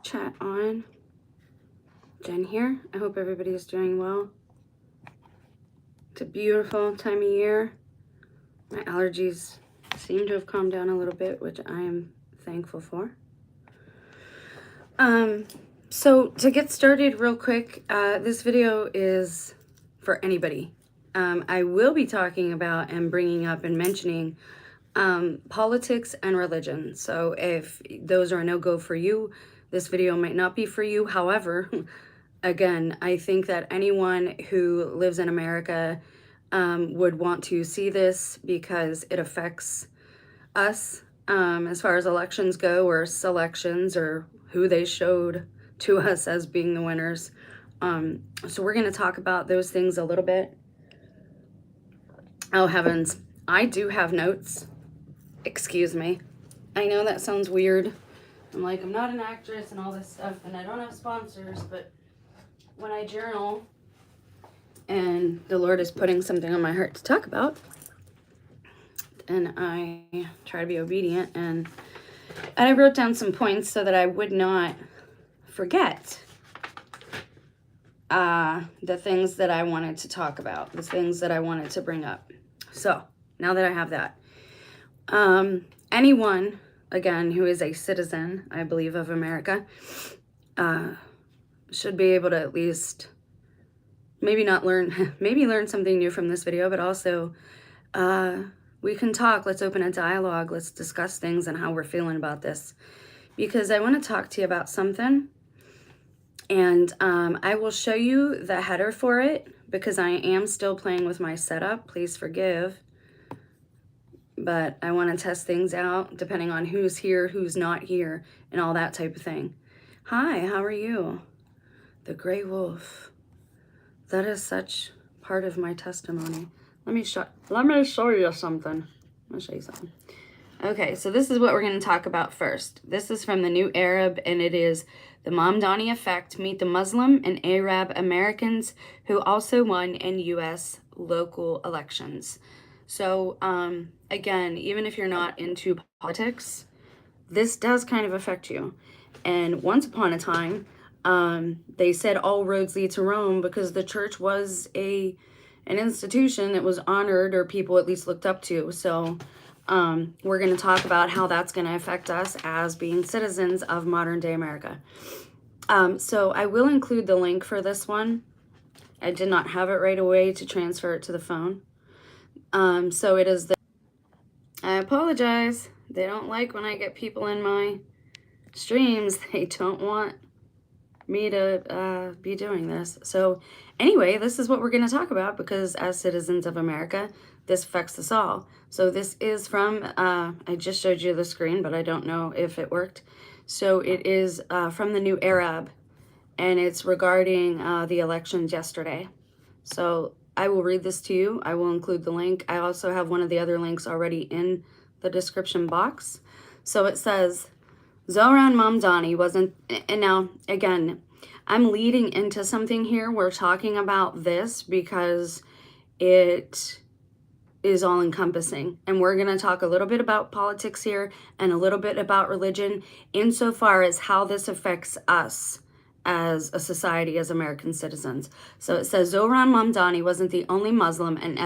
chat on. Jen here. I hope everybody's doing well. It's a beautiful time of year. My allergies seem to have calmed down a little bit, which I am thankful for. So to get started real quick, this video is for anybody. I will be talking about and bringing up and mentioning politics and religion. So if those are a no-go for you, this video might not be for you. However, again, I think that anyone who lives in America would want to see this because it affects us as far as elections go, or selections, or who they showed to us as being the winners. So we're going to talk about those things a little bit. Oh heavens, I do have notes. Excuse me. I know that sounds weird. I'm not an actress and all this stuff, and I don't have sponsors, but when I journal and the Lord is putting something on my heart to talk about, and I try to be obedient, and I wrote down some points so that I would not forget the things that I wanted to talk about, the things that I wanted to bring up. So now that I have that, anyone, again, who is a citizen, I believe, of America, should be able to at least maybe learn something new from this video, but also we can talk. Let's open a dialogue. Let's discuss things and how we're feeling about this, because I want to talk to you about something. And I will show you the header for it because I am still playing with my setup. Please forgive. But I want to test things out depending on who's here, who's not here, and all that type of thing. Hi, how are you? The Gray Wolf. That is such part of my testimony. Let me show you something. I'll show you something. Okay, so this is what we're going to talk about first. This is from the New Arab, and it is the Mamdani effect. Meet the Muslim and Arab Americans who also won in U.S. local elections. So, again, even if you're not into politics, this does kind of affect you. And once upon a time, they said all roads lead to Rome because the church was an institution that was honored, or people at least looked up to. So we're going to talk about how that's going to affect us as being citizens of modern day America. So I will include the link for this one. I did not have it right away to transfer it to the phone. So it is I apologize. They don't like when I get people in my streams. They don't want me to be doing this. So anyway, this is what we're going to talk about, because as citizens of America, this affects us all. So this is from, I just showed you the screen, but I don't know if it worked. So it is from the New Arab, and it's regarding the elections yesterday. So I will read this to you. I will include the link. I also have one of the other links already in the description box. So it says, Zohran Mamdani wasn't, and now, again, I'm leading into something here. We're talking about this because it is all-encompassing. And we're going to talk a little bit about politics here and a little bit about religion insofar as how this affects us as a society, as American citizens. So it says, Zohran Mamdani wasn't the only Muslim and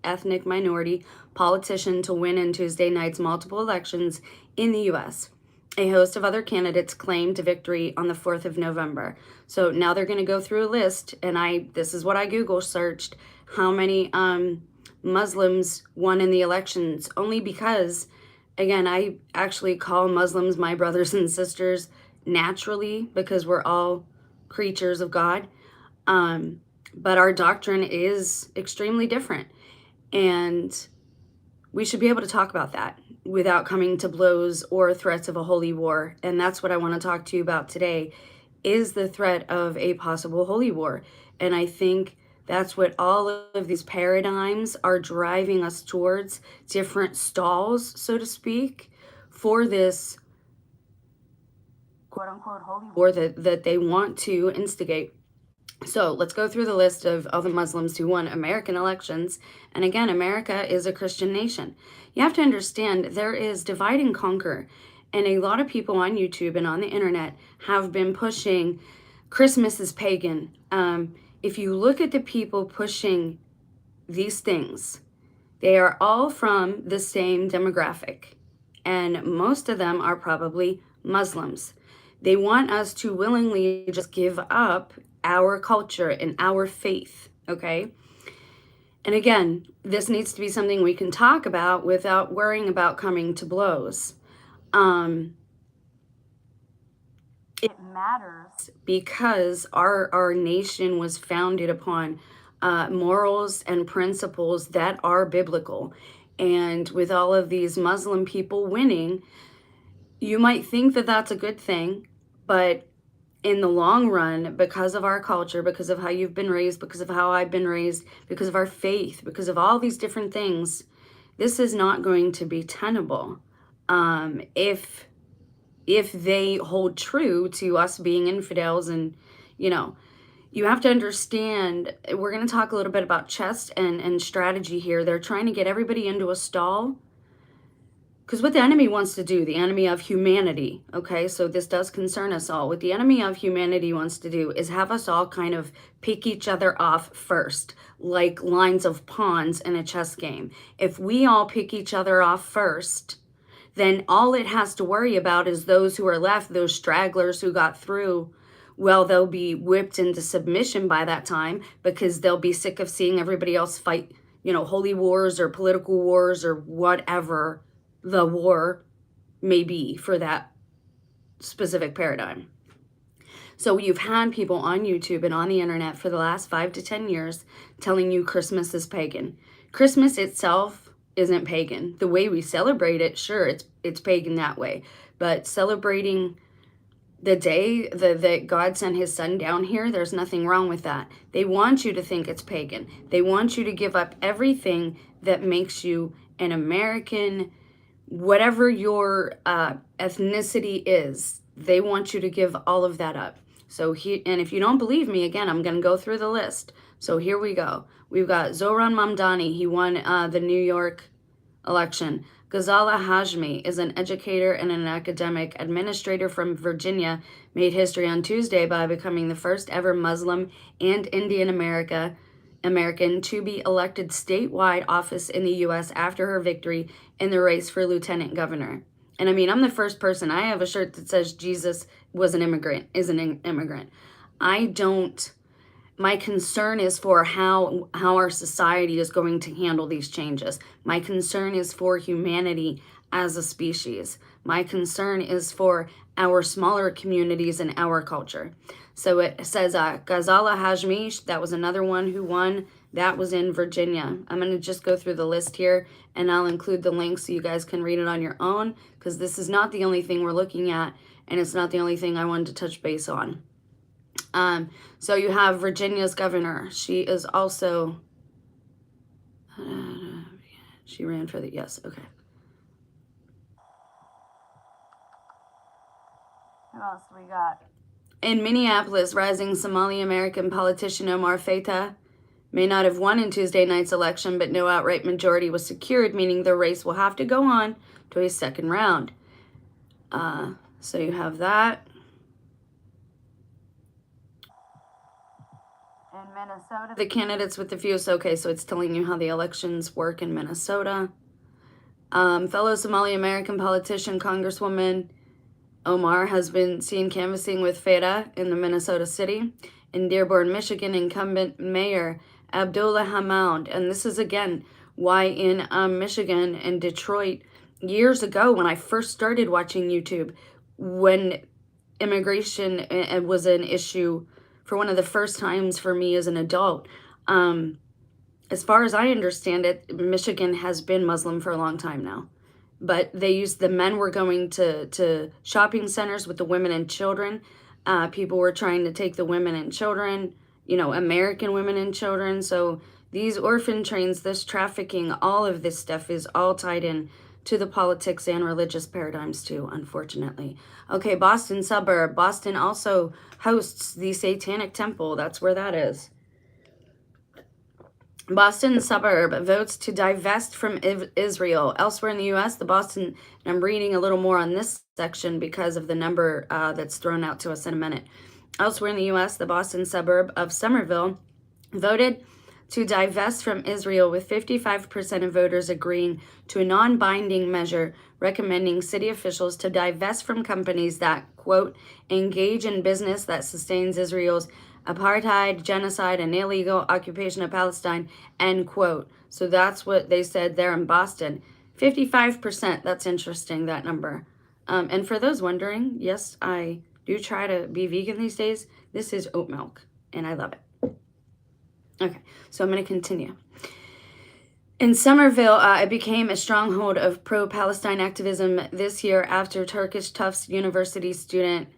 ethnic minority politician to win in Tuesday night's multiple elections in the U.S. A host of other candidates claimed victory on the 4th of November. So now they're going to go through a list, and this is what I Google searched, how many Muslims won in the elections, only because, again, I actually call Muslims my brothers and sisters naturally, because we're all creatures of God. But our doctrine is extremely different, and we should be able to talk about that without coming to blows or threats of a holy war. And that's what I want to talk to you about today, is the threat of a possible holy war. And I think that's what all of these paradigms are driving us towards, different stalls, so to speak, for this quote-unquote holy war that they want to instigate. So let's go through the list of all the Muslims who won American elections. And again, America is a Christian nation. You have to understand there is divide and conquer. And a lot of people on YouTube and on the internet have been pushing Christmas is pagan. If you look at the people pushing these things, they are all from the same demographic, and most of them are probably Muslims. They want us to willingly just give up our culture and our faith, okay? And again, this needs to be something we can talk about without worrying about coming to blows. It matters because our nation was founded upon morals and principles that are biblical. And with all of these Muslim people winning, you might think that that's a good thing, but in the long run, because of our culture, because of how you've been raised, because of how I've been raised, because of our faith, because of all these different things, this is not going to be tenable if they hold true to us being infidels. And you have to understand, we're going to talk a little bit about chess and strategy here. They're trying to get everybody into a stall. Because what the enemy wants to do, the enemy of humanity, okay, so this does concern us all. What the enemy of humanity wants to do is have us all kind of pick each other off first, like lines of pawns in a chess game. If we all pick each other off first, then all it has to worry about is those who are left, those stragglers who got through. Well, they'll be whipped into submission by that time because they'll be sick of seeing everybody else fight, holy wars or political wars or whatever the war may be for that specific paradigm. So you've had people on YouTube and on the internet for the last 5 to 10 years telling you Christmas is pagan. Christmas itself isn't pagan. The way we celebrate it, sure, it's pagan that way. But celebrating the day that God sent his son down here, there's nothing wrong with that. They want you to think it's pagan. They want you to give up everything that makes you an American, whatever your ethnicity is. They want you to give all of that up. And if you don't believe me, again, I'm going to go through the list. So here we go. We've got Zoran Mamdani. He won the New York election. Ghazala Hashmi is an educator and an academic administrator from Virginia, made history on Tuesday by becoming the first ever Muslim and Indian American to be elected statewide office in the U.S. after her victory in the race for lieutenant governor. And I mean, I'm the first person. I have a shirt that says Jesus was an immigrant, is an immigrant. My concern is for how our society is going to handle these changes. My concern is for humanity as a species. My concern is for our smaller communities and our culture. So it says Ghazala Hashmi, that was another one who won. That was in Virginia. I'm going to just go through the list here, and I'll include the link so you guys can read it on your own, because this is not the only thing we're looking at, and it's not the only thing I wanted to touch base on. So you have Virginia's governor. She is also, she ran for the, yes, okay. What else we got? In Minneapolis, rising Somali American politician Omar Feta may not have won in Tuesday night's election, but no outright majority was secured, meaning the race will have to go on to a second round. So you have that. In Minnesota, the candidates with the fewest, okay, so it's telling you how the elections work in Minnesota. Fellow Somali American politician, Congresswoman Omar, has been seen canvassing with Feta in the Minnesota city. In Dearborn, Michigan, incumbent Mayor Abdullah Hammoud, and this is again why in Michigan and Detroit, years ago when I first started watching YouTube, when immigration was an issue for one of the first times for me as an adult. As far as I understand it, Michigan has been Muslim for a long time now. But the men were going to shopping centers with the women and children. People were trying to take the women and children, American women and children. So these orphan trains, this trafficking, all of this stuff is all tied in to the politics and religious paradigms too, unfortunately. Okay, Boston suburb. Boston also hosts the Satanic Temple. That's where that is. Boston suburb votes to divest from Israel. Elsewhere in the U.S., the Boston, and I'm reading a little more on this section because of the number that's thrown out to us in a minute. Elsewhere in the U.S., the Boston suburb of Somerville voted to divest from Israel, with 55% of voters agreeing to a non-binding measure recommending city officials to divest from companies that, quote, engage in business that sustains Israel's apartheid, genocide, and illegal occupation of Palestine, end quote. So that's what they said there in Boston. 55%, that's interesting, that number. And for those wondering, yes, I do try to be vegan these days. This is oat milk, and I love it. Okay, so I'm going to continue. In Somerville, it became a stronghold of pro-Palestine activism this year after Turkish Tufts University student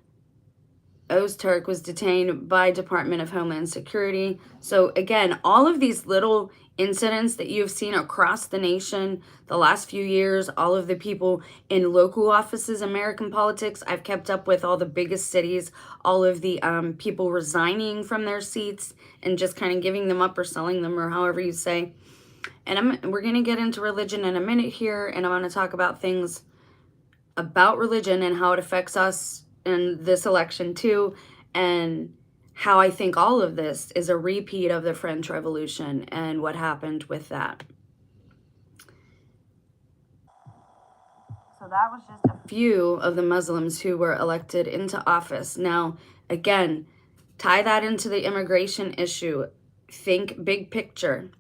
Ozturk was detained by Department of Homeland Security. So again, all of these little incidents that you've seen across the nation the last few years, all of the people in local offices, American politics, I've kept up with all the biggest cities, all of the people resigning from their seats and just kind of giving them up or selling them, or however you say. And we're going to get into religion in a minute here, and I want to talk about things about religion and how it affects us in this election too, and how I think all of this is a repeat of the French Revolution and what happened with that. So that was just a few of the Muslims who were elected into office. Now, again, tie that into the immigration issue. Think big picture.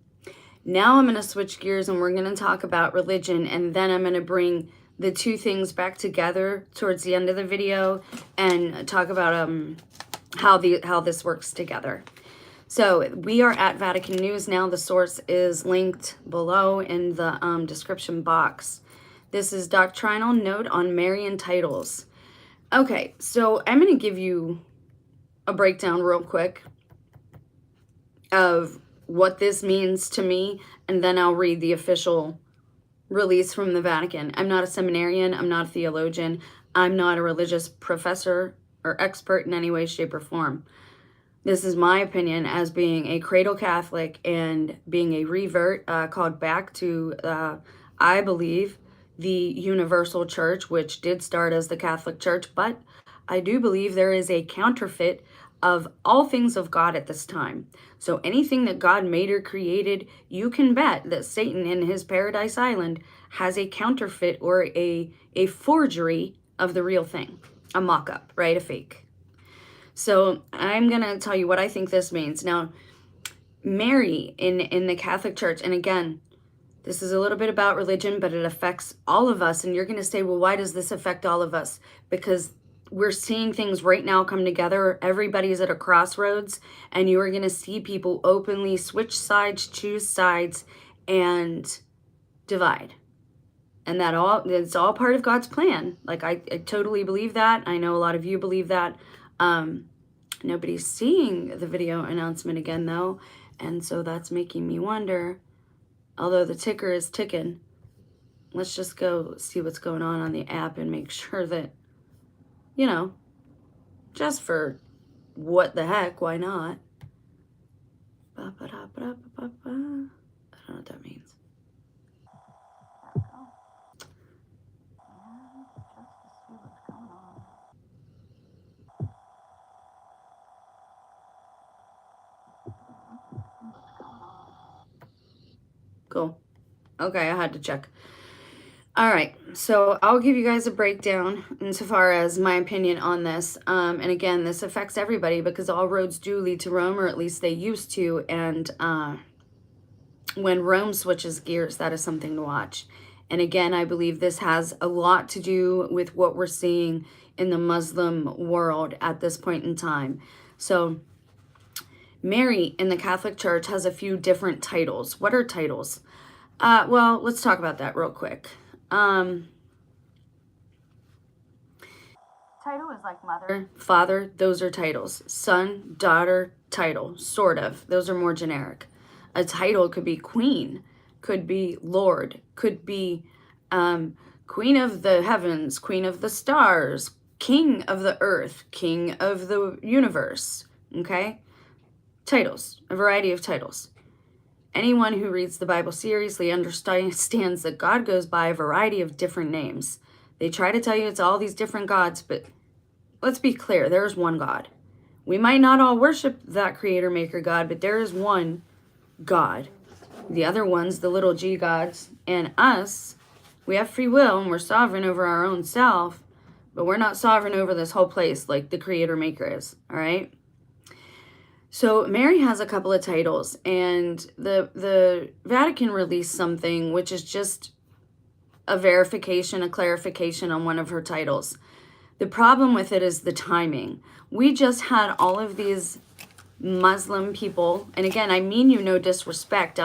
Now I'm going to switch gears and we're going to talk about religion, and then I'm going to bring the two things back together towards the end of the video and talk about how this works together. So we are at Vatican News now. The source is linked below in the description box. This is Doctrinal Note on Marian Titles. Okay, so I'm going to give you a breakdown real quick of what this means to me, and then I'll read the official release from the Vatican. I'm not a seminarian. I'm not a theologian. I'm not a religious professor or expert in any way, shape, or form. This is my opinion as being a cradle Catholic and being a revert, called back to, I believe, the universal church, which did start as the Catholic Church, but I do believe there is a counterfeit of all things of God at this time. So anything that God made or created, you can bet that Satan in his paradise island has a counterfeit or a forgery of the real thing, a mock-up, right? A fake. So I'm going to tell you what I think this means. Now, Mary in the Catholic Church, and again, this is a little bit about religion, but it affects all of us. And you're going to say, well, why does this affect all of us? Because we're seeing things right now come together. Everybody's at a crossroads, and you are going to see people openly switch sides, choose sides, and divide. And it's all part of God's plan. Like, I totally believe that. I know a lot of you believe that. Nobody's seeing the video announcement again, though. And so that's making me wonder, although the ticker is ticking, let's just go see what's going on the app and make sure that, you know, just for what the heck, why not? I don't know what that means. There we go. And just to see what's going on. Cool. Okay, I had to check. All right, so I'll give you guys a breakdown insofar as my opinion on this. And again, this affects everybody because all roads do lead to Rome, or at least they used to. And when Rome switches gears, that is something to watch. And again, I believe this has a lot to do with what we're seeing in the Muslim world at this point in time. So Mary in the Catholic Church has a few different titles. What are titles? Well, let's talk about that real quick. Title is like mother, father, those are titles. Son, daughter, title, sort of. Those are more generic. A title could be queen, could be lord, could be queen of the heavens, queen of the stars, king of the earth, king of the universe, okay? Titles, a variety of titles. Anyone who reads the Bible seriously understands that God goes by a variety of different names. They try to tell you it's all these different gods, but let's be clear, there is one God. We might not all worship that creator, maker God, but there is one God. The other ones, the little g gods, and us, we have free will and we're sovereign over our own self, but we're not sovereign over this whole place like the creator maker is, all right? So Mary has a couple of titles, and the Vatican released something which is just a verification, a clarification on one of her titles. The problem with it is the timing. We just had all of these Muslim people, and again, I mean you no disrespect.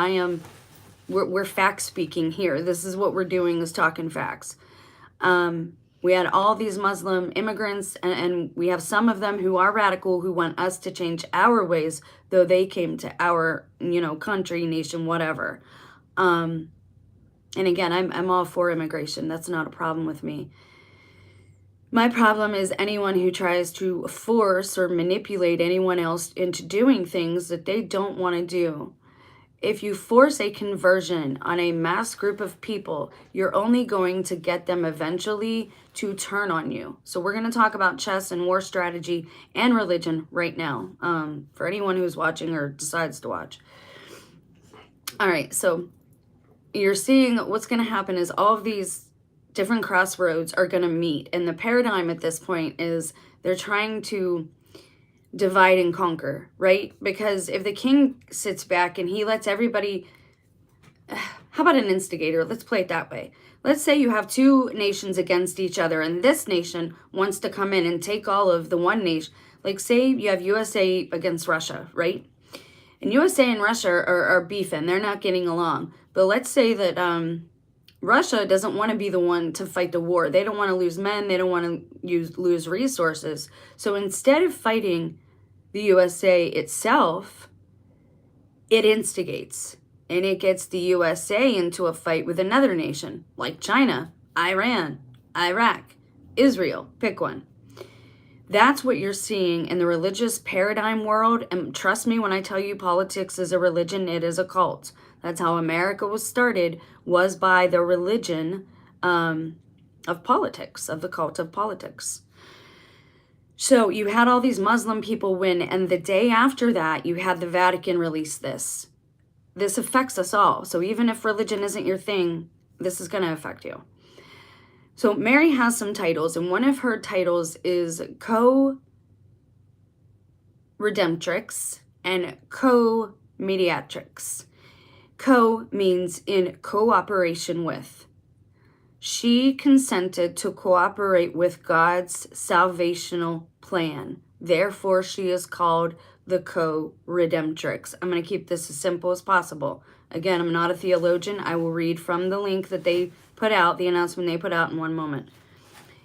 We're fact speaking here. This is what we're doing, is talking facts. We had all these Muslim immigrants, and we have some of them who are radical, who want us to change our ways, though they came to our, country, nation, whatever. And again, I'm all for immigration. That's not a problem with me. My problem is anyone who tries to force or manipulate anyone else into doing things that they don't want to do. If you force a conversion on a mass group of people, you're only going to get them eventually to turn on you. So we're going to talk about chess and war strategy and religion right now, for anyone who's watching or decides to watch. All right, so you're seeing what's going to happen is all of these different crossroads are going to meet. And the paradigm at this point is they're trying to divide and conquer, right? Because if the king sits back and he lets everybody, how about an instigator? Let's play it that way. Let's say you have two nations against each other, and this nation wants to come in and take all of the one nation. Like say you have USA against Russia, right? And USA and Russia are beefing. They're not getting along. But let's say that Russia doesn't want to be the one to fight the war. They don't want to lose men. They don't want to lose resources. So instead of fighting the USA itself, it instigates. And it gets the USA into a fight with another nation, like China, Iran, Iraq, Israel. Pick one. That's what you're seeing in the religious paradigm world. And trust me when I tell you politics is a religion, it is a cult. That's how America was started, was by the religion of politics, of the cult of politics. So you had all these Muslim people win, and the day after that, you had the Vatican release this. This affects us all. So even if religion isn't your thing, this is going to affect you. So Mary has some titles, and one of her titles is co-Redemtrix and co-Mediatrix. Co means in cooperation with. She consented to cooperate with God's salvational plan. Therefore, she is called the co-Redemtrix. I'm going to keep this as simple as possible. Again, I'm not a theologian. I will read from the link that they put out, the announcement they put out in one moment.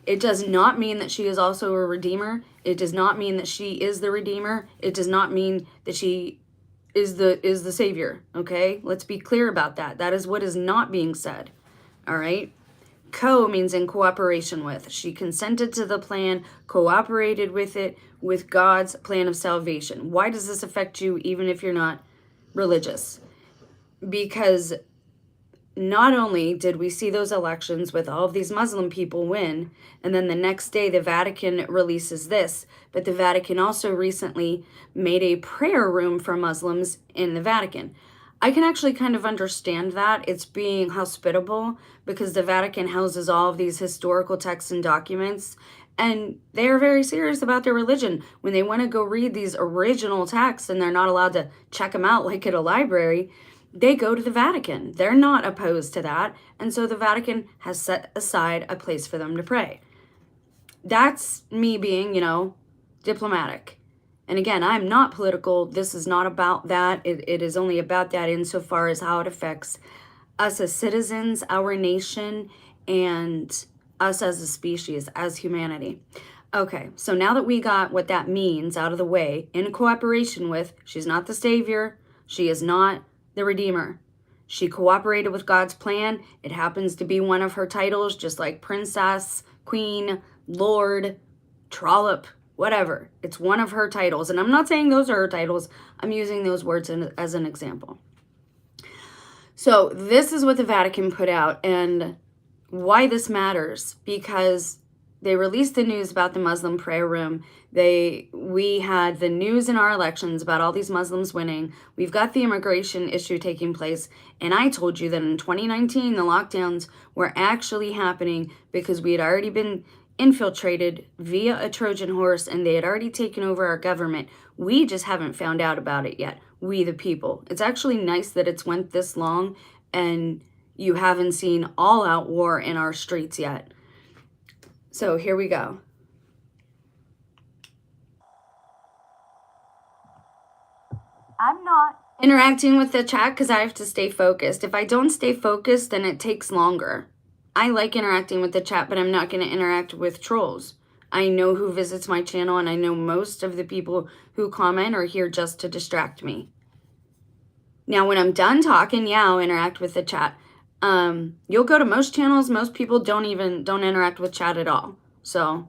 It does not mean that she is also a redeemer. It does not mean that she is the redeemer. It does not mean that she is the savior, okay? Let's be clear about that. That is what is not being said, all right? Co means in cooperation with. She consented to the plan, cooperated with it, with God's plan of salvation. Why does this affect you even if you're not religious? Because not only did we see those elections with all of these Muslim people win, and then the next day the Vatican releases this, but the Vatican also recently made a prayer room for Muslims in the Vatican. I can actually kind of understand that. It's being hospitable because the Vatican houses all of these historical texts and documents, and they are very serious about their religion. When they want to go read these original texts and they're not allowed to check them out like at a library, they go to the Vatican. They're not opposed to that. And so the Vatican has set aside a place for them to pray. That's me being, diplomatic. And again, I'm not political. This is not about that. It is only about that insofar as how it affects us as citizens, our nation, and us as a species, as humanity. Okay, so now that we got what that means out of the way, in cooperation with, she's not the savior. She is not the redeemer. She cooperated with God's plan. It happens to be one of her titles, just like princess, queen, lord, trollop, whatever. It's one of her titles. And I'm not saying those are her titles. I'm using those words as an example. So this is what the Vatican put out, and why this matters, because they released the news about the Muslim prayer room. We had the news in our elections about all these Muslims winning. We've got the immigration issue taking place. And I told you that in 2019, the lockdowns were actually happening because we had already been infiltrated via a Trojan horse and they had already taken over our government. We just haven't found out about it yet. We the people. It's actually nice that it's went this long and you haven't seen all-out war in our streets yet. So here we go. I'm not interacting with the chat because I have to stay focused. If I don't stay focused, then it takes longer. I like interacting with the chat, but I'm not going to interact with trolls. I know who visits my channel, and I know most of the people who comment are here just to distract me. Now, when I'm done talking, yeah, I'll interact with the chat. You'll go to most channels, most people don't interact with chat at all. So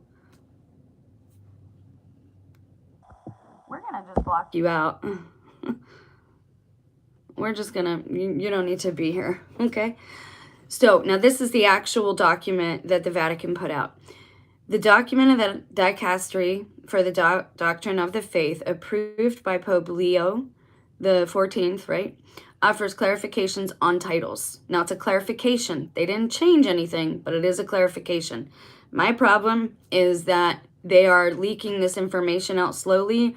we're gonna just block you out. We're just gonna, you don't need to be here, okay? So now this is the actual document that the Vatican put out. The document of the dicastery for the doctrine of the faith, approved by Pope Leo the 14th, right, offers clarifications on titles. Now, it's a clarification. They didn't change anything, but it is a clarification. My problem is that they are leaking this information out slowly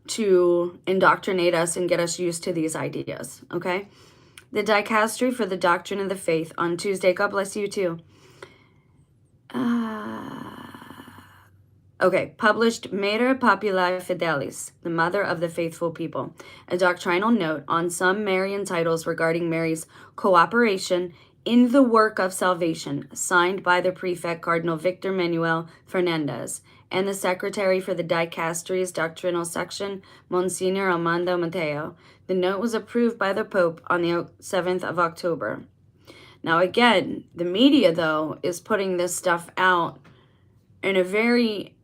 to indoctrinate us and get us used to these ideas, okay? The dicastery for the doctrine of the faith on Tuesday. God bless you, too. Okay, published Mater Populi Fidelis, the Mother of the Faithful People, a doctrinal note on some Marian titles regarding Mary's cooperation in the work of salvation, signed by the prefect Cardinal Victor Manuel Fernandez and the secretary for the dicastery's doctrinal section, Monsignor Armando Mateo. The note was approved by the Pope on the 7th of October. Now again, the media, though, is putting this stuff out in a very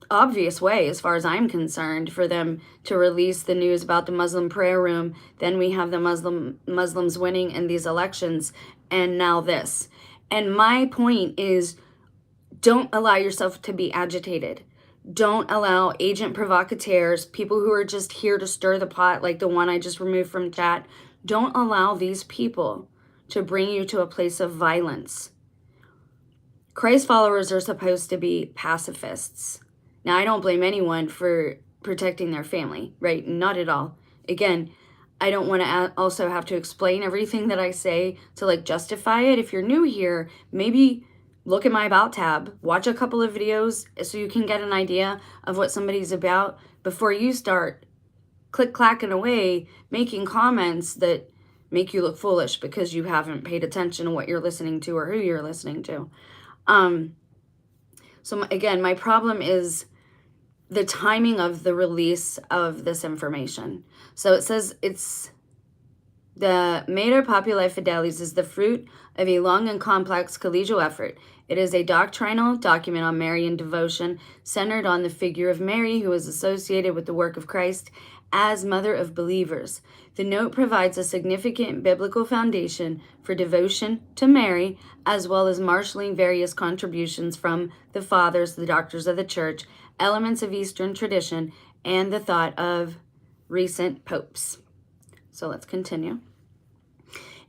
obvious way, as far as I'm concerned, for them to release the news about the Muslim prayer room. Then we have the Muslims winning in these elections, and now this. And my point is, don't allow yourself to be agitated. Don't allow agent provocateurs, people who are just here to stir the pot, like the one I just removed from chat. Don't allow these people to bring you to a place of violence. Christ followers are supposed to be pacifists. Now, I don't blame anyone for protecting their family, right? Not at all. Again, I don't want to also have to explain everything that I say to like justify it. If you're new here, maybe look at my About tab, watch a couple of videos so you can get an idea of what somebody's about before you start click-clacking away, making comments that make you look foolish because you haven't paid attention to what you're listening to or who you're listening to. So again, my problem is the timing of the release of this information. So it says it's the Mater Populi Fidelis is the fruit of a long and complex collegial effort. It is a doctrinal document on Marian devotion centered on the figure of Mary, who is associated with the work of Christ as Mother of Believers. The note provides a significant biblical foundation for devotion to Mary, as well as marshaling various contributions from the Fathers, the Doctors of the Church, elements of Eastern tradition, and the thought of recent popes. So let's continue.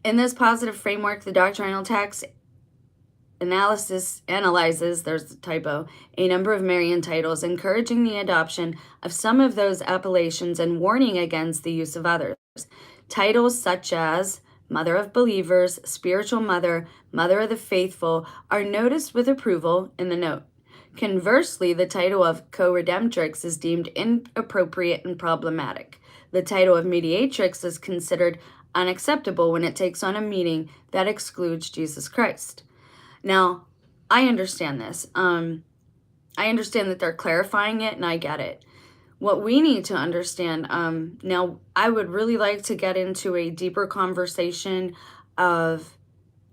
In this positive framework, the doctrinal text analyzes, there's the typo, a number of Marian titles, encouraging the adoption of some of those appellations and warning against the use of others. Titles such as Mother of Believers, Spiritual Mother, Mother of the Faithful are noticed with approval in the note. Conversely, the title of co-redemtrix is deemed inappropriate and problematic. The title of mediatrix is considered unacceptable when it takes on a meaning that excludes Jesus Christ. Now, I understand this. I understand that they're clarifying it, and I get it. What we need to understand, now, I would really like to get into a deeper conversation of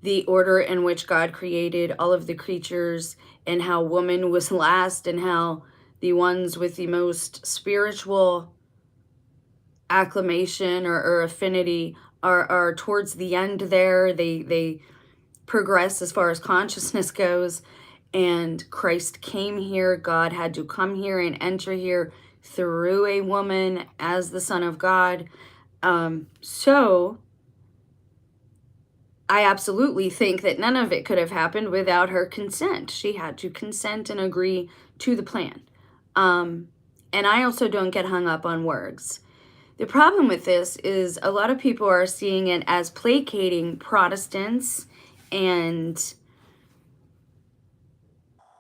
the order in which God created all of the creatures and how woman was last and how the ones with the most spiritual acclamation or affinity are towards the end there. They progress as far as consciousness goes, and Christ came here. God had to come here and enter here through a woman as the Son of God. So I absolutely think that none of it could have happened without her consent. She had to consent and agree to the plan. And I also don't get hung up on words. The problem with this is a lot of people are seeing it as placating Protestants, and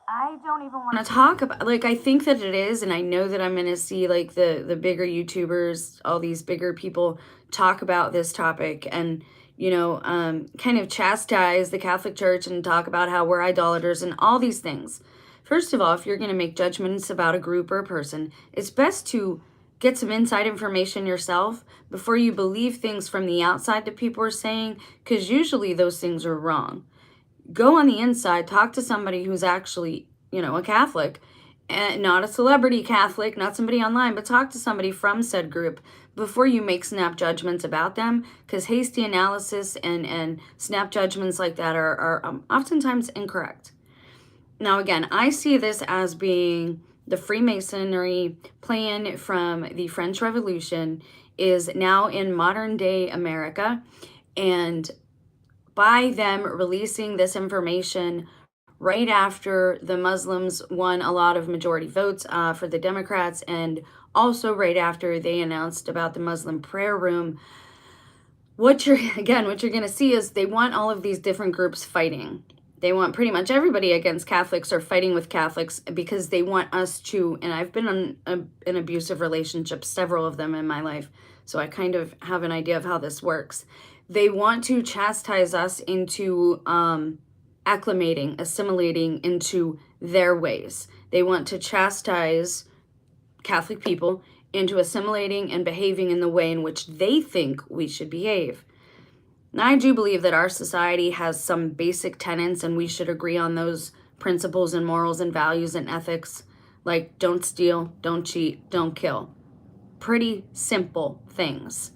I don't even want to talk about, like, I think that it is, and I know that I'm going to see, like, the bigger YouTubers, all these bigger people talk about this topic and, you know, kind of chastise the Catholic Church and talk about how we're idolaters and all these things. First of all, if you're going to make judgments about a group or a person, it's best to get some inside information yourself before you believe things from the outside that people are saying, because usually those things are wrong. Go on the inside, talk to somebody who's actually, you know, a Catholic, and not a celebrity Catholic, not somebody online, but talk to somebody from said group before you make snap judgments about them, because hasty analysis and snap judgments like that are oftentimes incorrect. Now, again, I see this as being the Freemasonry plan from the French Revolution is now in modern day America, and by them releasing this information right after the Muslims won a lot of majority votes for the Democrats, and also right after they announced about the Muslim prayer room, what you're going to see is they want all of these different groups fighting. They want pretty much everybody against Catholics or fighting with Catholics, because they want us to, and I've been in an abusive relationship, several of them in my life, so I kind of have an idea of how this works. They want to chastise us into acclimating, assimilating into their ways. They want to chastise Catholic people into assimilating and behaving in the way in which they think we should behave. Now, I do believe that our society has some basic tenets, and we should agree on those principles and morals and values and ethics, like don't steal, don't cheat, don't kill. Pretty simple things.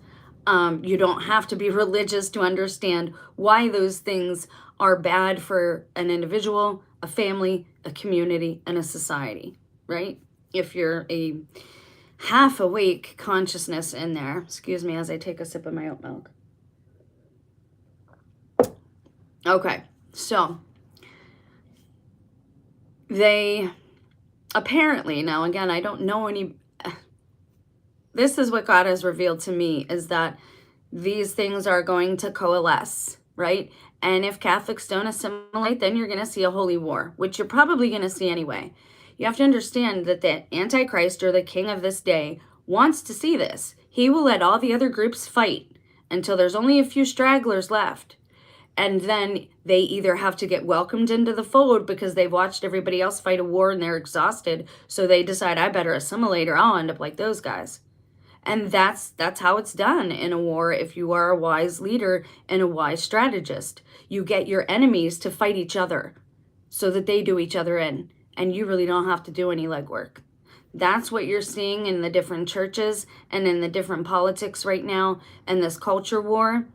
You don't have to be religious to understand why those things are bad for an individual, a family, a community, and a society, right? If you're a half awake consciousness in there, excuse me as I take a sip of my oat milk. Okay, so they apparently, now again, I don't know any, this is what God has revealed to me, is that these things are going to coalesce, right? And if Catholics don't assimilate, then you're going to see a holy war, which you're probably going to see anyway. You have to understand that the Antichrist, or the king of this day, wants to see this. He will let all the other groups fight until there's only a few stragglers left. And then they either have to get welcomed into the fold because they've watched everybody else fight a war and they're exhausted, so they decide, I better assimilate or I'll end up like those guys. And that's how it's done in a war. If you are a wise leader and a wise strategist, you get your enemies to fight each other so that they do each other in, and you really don't have to do any legwork. That's what you're seeing in the different churches and in the different politics right now. And this culture war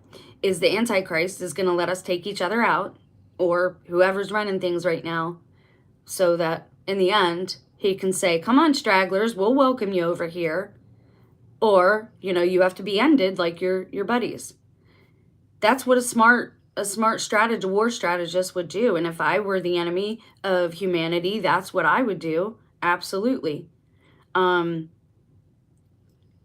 is the Antichrist is going to let us take each other out, or whoever's running things right now, so that in the end, he can say, come on, stragglers, we'll welcome you over here. Or, you know, you have to be ended like your buddies. That's what a smart war strategist would do. And if I were the enemy of humanity, that's what I would do. Absolutely.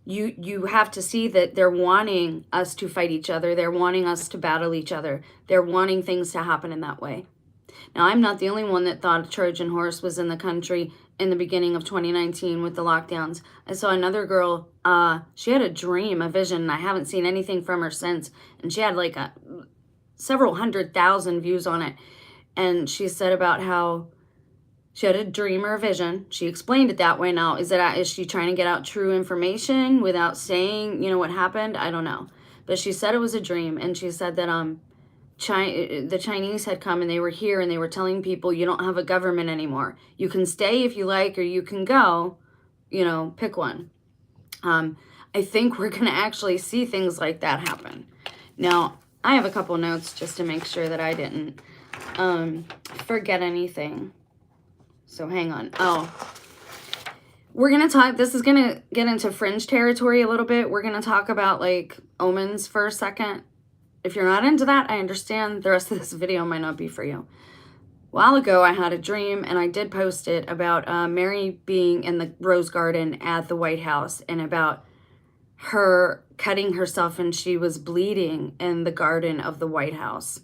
You have to see that they're wanting us to fight each other. They're wanting us to battle each other. They're wanting things to happen in that way. Now, I'm not the only one that thought a Trojan horse was in the country in the beginning of 2019 with the lockdowns. I saw another girl, she had a dream, a vision, and I haven't seen anything from her since. And she had like several 100,000 views on it. And she said about how she had a dream or a vision. She explained it that way. Now, is she trying to get out true information without saying, you know, what happened? I don't know. But she said it was a dream. And she said that the Chinese had come and they were here and they were telling people, you don't have a government anymore. You can stay if you like, or you can go, you know, pick one. I think we're going to actually see things like that happen. Now, I have a couple notes just to make sure that I didn't forget anything. So hang on. Oh, we're going to talk, this is going to get into fringe territory a little bit. We're going to talk about like omens for a second. If you're not into that, I understand. The rest of this video might not be for you. A while ago, I had a dream, and I did post it about Mary being in the rose garden at the White House, and about her cutting herself, and she was bleeding in the garden of the White House.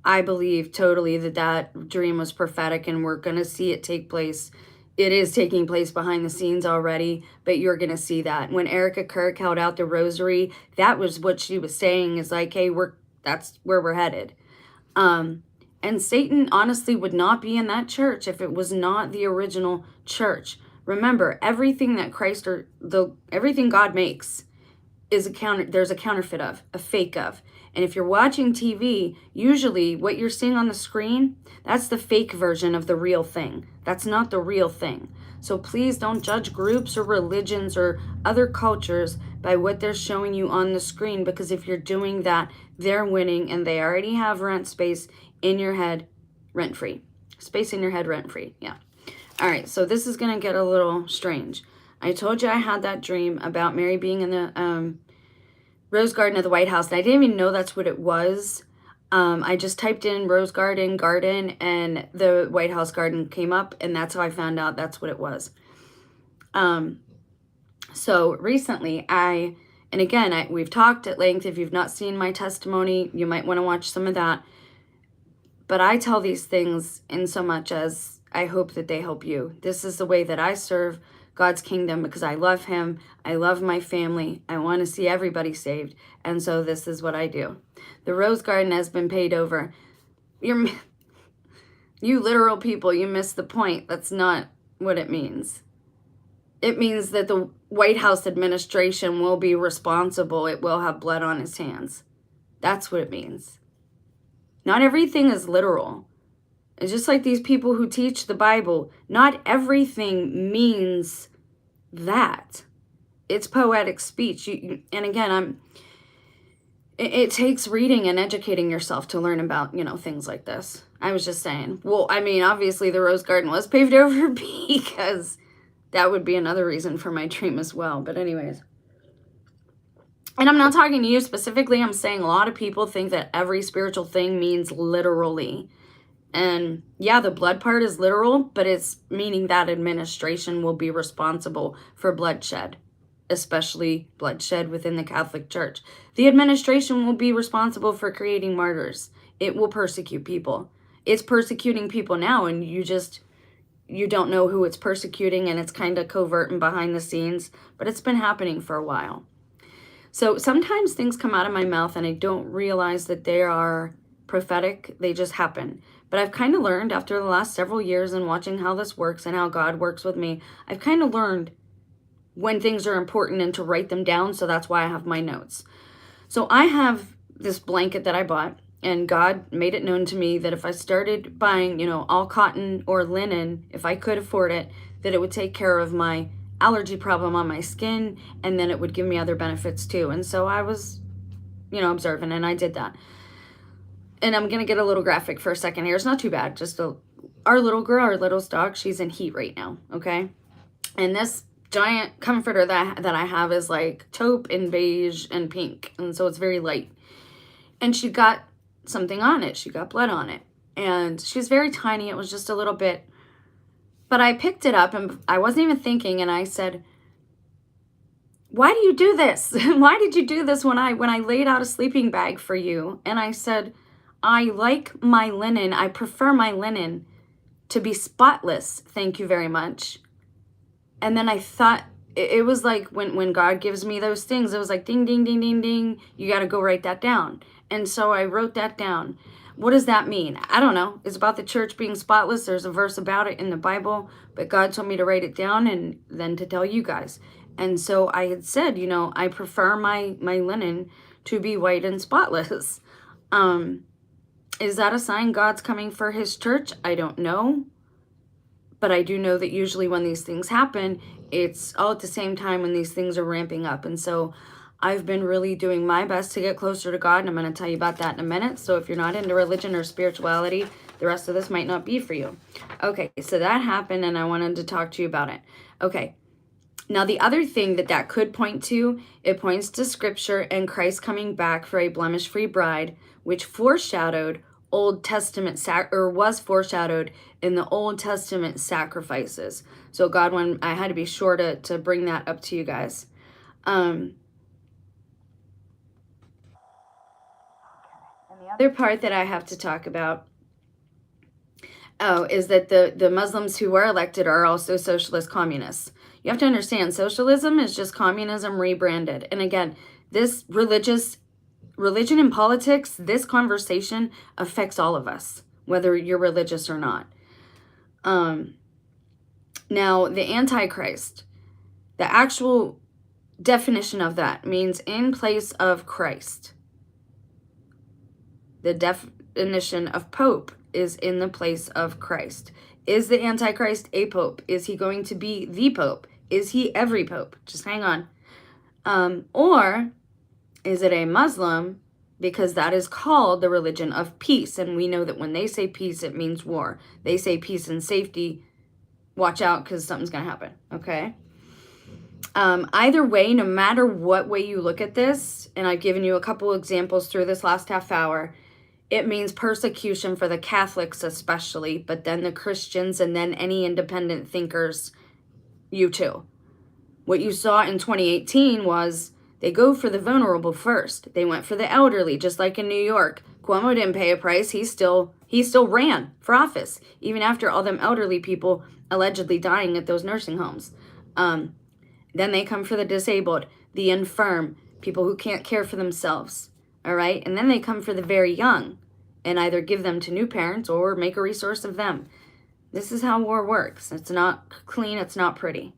I believe totally that that dream was prophetic, and we're going to see it take place. It is taking place behind the scenes already, but you're going to see that. When Erica Kirk held out the rosary, that was what she was saying, is like, hey, that's where we're headed. And Satan honestly would not be in that church if it was not the original church. Remember, everything that Christ everything God makes is there's a counterfeit of, a fake of. And if you're watching TV, usually what you're seeing on the screen, that's the fake version of the real thing. That's not the real thing. So please don't judge groups or religions or other cultures by what they're showing you on the screen, because if you're doing that, they're winning, and they already have rent space in your head rent-free. Space in your head rent-free, yeah. All right, so this is going to get a little strange. I told you I had that dream about Mary being in the rose garden of the White House, and I didn't even know that's what it was. I just typed in rose garden, and the White House garden came up, and that's how I found out that's what it was. So recently, and again, we've talked at length. If you've not seen my testimony, you might want to watch some of that. But I tell these things in so much as I hope that they help you. This is the way that I serve God's kingdom, because I love him. I love my family. I want to see everybody saved. And so this is what I do. The rose garden has been paid over. You literal people, you missed the point. That's not what it means. It means that the White House administration will be responsible. It will have blood on its hands. That's what it means. Not everything is literal. It's just like these people who teach the Bible. Not everything means that. It's poetic speech. And again, it takes reading and educating yourself to learn about, things like this. I was just saying. Well, I mean, obviously the rose garden was paved over because that would be another reason for my dream as well. But anyways. And I'm not talking to you specifically. I'm saying a lot of people think that every spiritual thing means literally. And yeah, the blood part is literal, but it's meaning that administration will be responsible for bloodshed, especially bloodshed within the Catholic Church. The administration will be responsible for creating martyrs. It will persecute people. It's persecuting people now, and you don't know who it's persecuting, and it's kind of covert and behind the scenes, but it's been happening for a while. So sometimes things come out of my mouth and I don't realize that they are prophetic. They just happen. But I've kind of learned after the last several years and watching how this works and how God works with me, I've kind of learned when things are important and to write them down. So that's why I have my notes. So I have this blanket that I bought, and God made it known to me that if I started buying, all cotton or linen, if I could afford it, that it would take care of my allergy problem on my skin, and then it would give me other benefits too. And so I was, observant, and I did that. And I'm going to get a little graphic for a second here. It's not too bad. Just our little girl, our little dog, she's in heat right now, okay? And this giant comforter that I have is like taupe and beige and pink, and so it's very light. And she got something on it. She got blood on it. And she's very tiny. It was just a little bit. But I picked it up, and I wasn't even thinking, and I said, why do you do this? Why did you do this when I laid out a sleeping bag for you? And I said, I like my linen. I prefer my linen to be spotless. Thank you very much. And then I thought, it was like when God gives me those things, it was like ding, ding, ding, ding, ding. You got to go write that down. And so I wrote that down. What does that mean? I don't know. It's about the church being spotless. There's a verse about it in the Bible, but God told me to write it down and then to tell you guys. And so I had said, I prefer my linen to be white and spotless. Is that a sign God's coming for his church? I don't know. But I do know that usually when these things happen, it's all at the same time when these things are ramping up. And so I've been really doing my best to get closer to God, and I'm going to tell you about that in a minute. So if you're not into religion or spirituality, the rest of this might not be for you. Okay, so that happened, and I wanted to talk to you about it. Okay, now the other thing that could point to, it points to Scripture and Christ coming back for a blemish-free bride, which foreshadowed Old Testament, was foreshadowed in the Old Testament sacrifices. So God, I had to be sure to bring that up to you guys. And the other part that I have to talk about, is that the Muslims who were elected are also socialist communists. You have to understand, socialism is just communism rebranded. And again, this religion and politics, this conversation affects all of us, whether you're religious or not. Now, the Antichrist, the actual definition of that means in place of Christ. The definition of Pope is in the place of Christ. Is the Antichrist a Pope? Is he going to be the Pope? Is he every Pope? Just hang on. Or is it a Muslim? Because that is called the religion of peace. And we know that when they say peace, it means war. They say peace and safety. Watch out, because something's going to happen. Okay? Either way, no matter what way you look at this, and I've given you a couple examples through this last half hour, it means persecution for the Catholics especially, but then the Christians and then any independent thinkers, you too. What you saw in 2018 was they go for the vulnerable first. They went for the elderly, just like in New York. Cuomo didn't pay a price. He still ran for office, even after all them elderly people allegedly dying at those nursing homes. Then they come for the disabled, the infirm, people who can't care for themselves. All right. And then they come for the very young and either give them to new parents or make a resource of them. This is how war works. It's not clean. It's not pretty.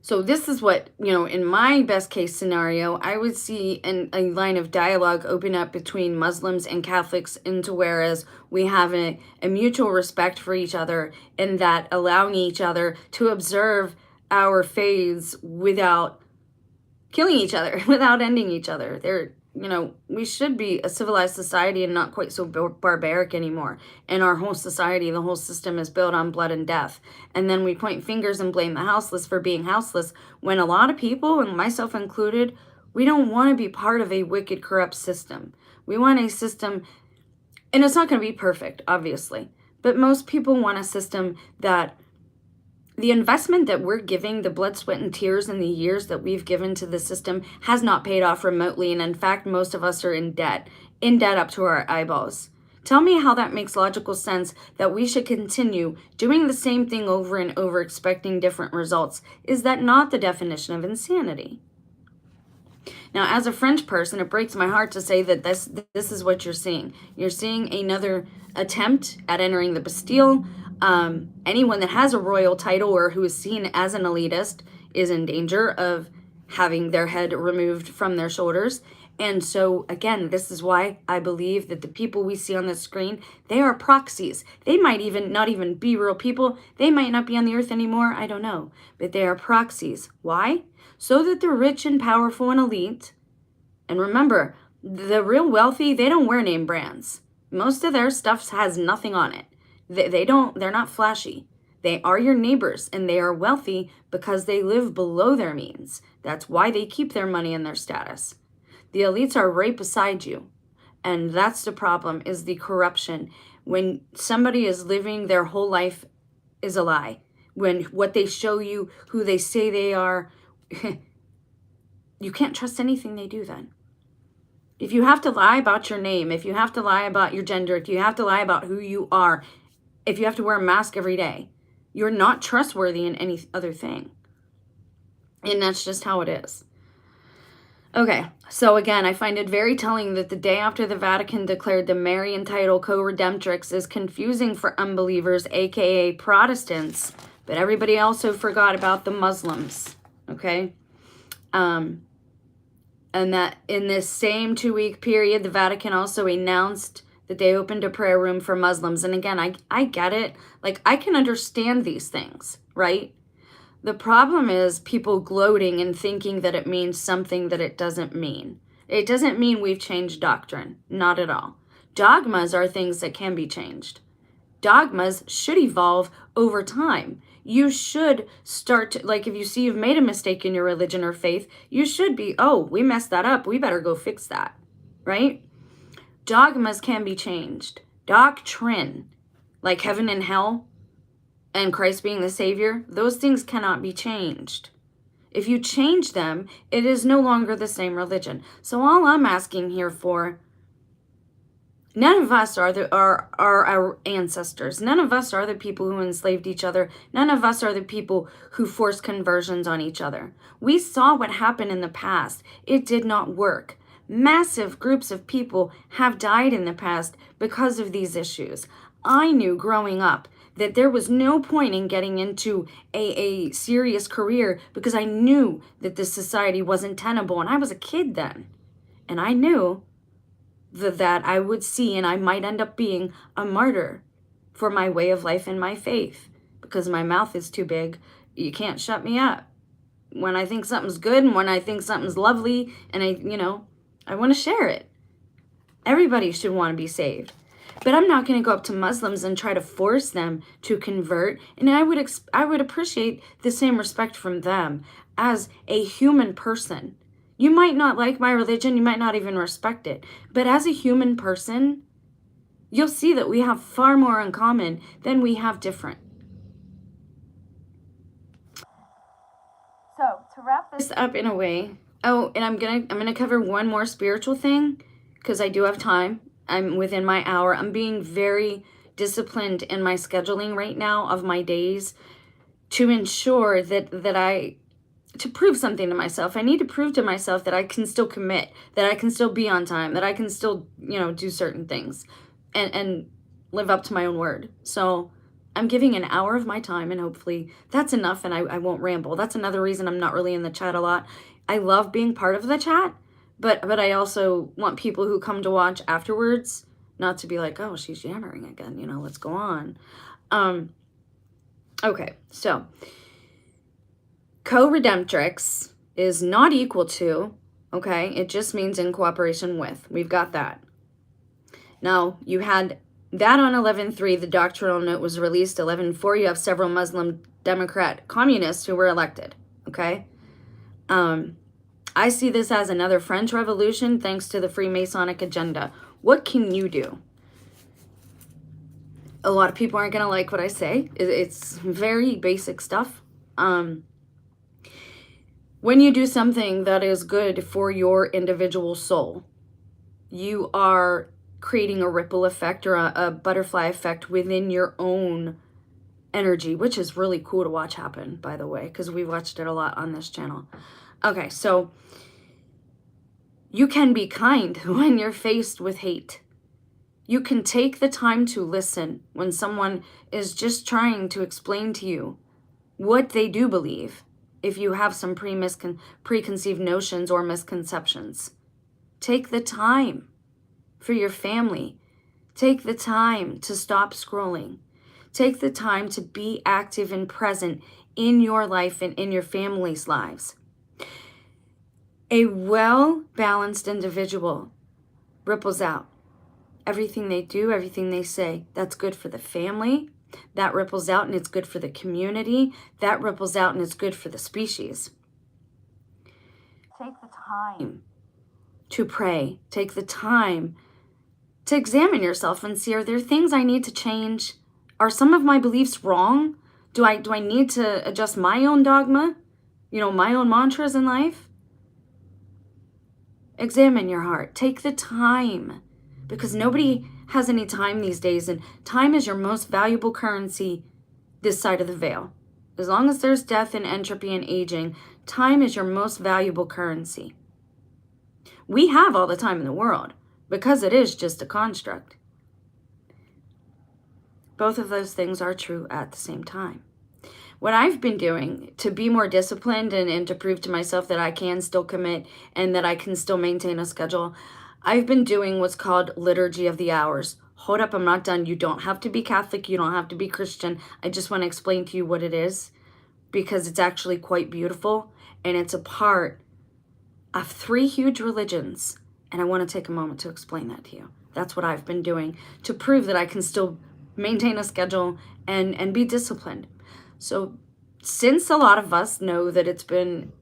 So this is what, in my best case scenario, I would see a line of dialogue open up between Muslims and Catholics into whereas we have a mutual respect for each other and that allowing each other to observe our faiths without killing each other, without ending each other. We should be a civilized society and not quite so barbaric anymore. And our whole society, the whole system is built on blood and death. And then we point fingers and blame the houseless for being houseless when a lot of people, and myself included, we don't want to be part of a wicked, corrupt system. We want a system, and it's not going to be perfect, obviously, but most people want a system that the investment that we're giving, the blood, sweat, and tears and the years that we've given to the system has not paid off remotely. And in fact, most of us are in debt up to our eyeballs. Tell me how that makes logical sense that we should continue doing the same thing over and over, expecting different results. Is that not the definition of insanity? Now, as a French person, it breaks my heart to say that this is what you're seeing. You're seeing another attempt at entering the Bastille. Anyone that has a royal title or who is seen as an elitist is in danger of having their head removed from their shoulders. And so, again, this is why I believe that the people we see on the screen, they are proxies. They might even not even be real people. They might not be on the earth anymore. I don't know. But they are proxies. Why? So that the rich and powerful and elite, and remember, the real wealthy, they don't wear name brands. Most of their stuff has nothing on it. They're not flashy. They are your neighbors, and they are wealthy because they live below their means. That's why they keep their money and their status. The elites are right beside you. And that's the problem, is the corruption. When somebody is living their whole life is a lie. When what they show you, who they say they are, you can't trust anything they do then. If you have to lie about your name, if you have to lie about your gender, if you have to lie about who you are, if you have to wear a mask every day, you're not trustworthy in any other thing. And that's just how it is. Okay, so again, I find it very telling that the day after the Vatican declared the Marian title co-redemptrix is confusing for unbelievers, aka Protestants, but everybody also forgot about the Muslims, okay? And that in this same 2-week period, the Vatican also announced that they opened a prayer room for Muslims. And again, I get it. Like, I can understand these things, right? The problem is people gloating and thinking that it means something that it doesn't mean. It doesn't mean we've changed doctrine. Not at all. Dogmas are things that can be changed. Dogmas should evolve over time. You should start to, like, if you see you've made a mistake in your religion or faith, you should be, oh, we messed that up. We better go fix that, right? Dogmas can be changed. Doctrine, like heaven and hell and Christ being the Savior, those things cannot be changed. If you change them, it is no longer the same religion. So all I'm asking here for, none of us are our ancestors. None of us are the people who enslaved each other. None of us are the people who forced conversions on each other. We saw what happened in the past. It did not work. Massive groups of people have died in the past because of these issues. I knew growing up that there was no point in getting into a serious career because I knew that this society wasn't tenable. And I was a kid then. And I knew that I would see and I might end up being a martyr for my way of life and my faith because my mouth is too big. You can't shut me up. When I think something's good and when I think something's lovely and I want to share it. Everybody should want to be saved. But I'm not going to go up to Muslims and try to force them to convert. And I would appreciate the same respect from them as a human person. You might not like my religion, you might not even respect it. But as a human person, you'll see that we have far more in common than we have different. So to wrap this up in a way, oh, and I'm gonna cover one more spiritual thing because I do have time. I'm within my hour. I'm being very disciplined in my scheduling right now of my days to ensure to prove something to myself. I need to prove to myself that I can still commit, that I can still be on time, that I can still, do certain things and live up to my own word. So I'm giving an hour of my time and hopefully that's enough and I won't ramble. That's another reason I'm not really in the chat a lot. I love being part of the chat. But I also want people who come to watch afterwards not to be like, oh, she's yammering again, let's go on. Okay, so co-redemtrix is not equal to, okay? It just means in cooperation with. We've got that. Now, you had that on 11.3, the doctrinal note was released. 11.4, you have several Muslim Democrat communists who were elected, okay? I see this as another French Revolution thanks to the Freemasonic agenda. What can you do? A lot of people aren't going to like what I say. It's very basic stuff. When you do something that is good for your individual soul, you are creating a ripple effect or a butterfly effect within your own energy, which is really cool to watch happen, by the way, because we watched it a lot on this channel. Okay, so you can be kind when you're faced with hate. You can take the time to listen when someone is just trying to explain to you what they do believe if you have some preconceived notions or misconceptions. Take the time for your family. Take the time to stop scrolling. Take the time to be active and present in your life and in your family's lives. A well-balanced individual ripples out. Everything they do, everything they say, that's good for the family. That ripples out and it's good for the community. That ripples out and it's good for the species. Take the time to pray. Take the time to examine yourself and see, are there things I need to change? Are some of my beliefs wrong? Do I need to adjust my own dogma? My own mantras in life? Examine your heart. Take the time because nobody has any time these days, and time is your most valuable currency this side of the veil. As long as there's death and entropy and aging, time is your most valuable currency. We have all the time in the world because it is just a construct. Both of those things are true at the same time. What I've been doing to be more disciplined and to prove to myself that I can still commit and that I can still maintain a schedule, I've been doing what's called Liturgy of the Hours. Hold up, I'm not done. You don't have to be Catholic. You don't have to be Christian. I just want to explain to you what it is because it's actually quite beautiful, and it's a part of 3 huge religions. And I want to take a moment to explain that to you. That's what I've been doing to prove that I can still maintain a schedule and be disciplined. So since a lot of us know that it's been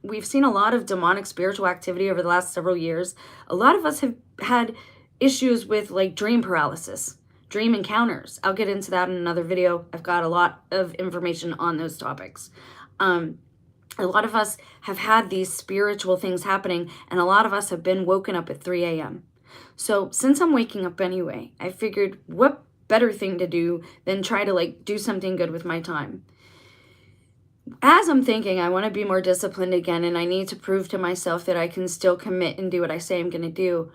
we've seen a lot of demonic spiritual activity over the last several years, a lot of us have had issues with like dream paralysis, dream encounters. I'll get into that in another video. I've got a lot of information on those topics. A lot of us have had these spiritual things happening, and a lot of us have been woken up at 3 a.m. So since I'm waking up anyway, I figured what better thing to do than try to like do something good with my time. As I'm thinking, I want to be more disciplined again, and I need to prove to myself that I can still commit and do what I say I'm going to do.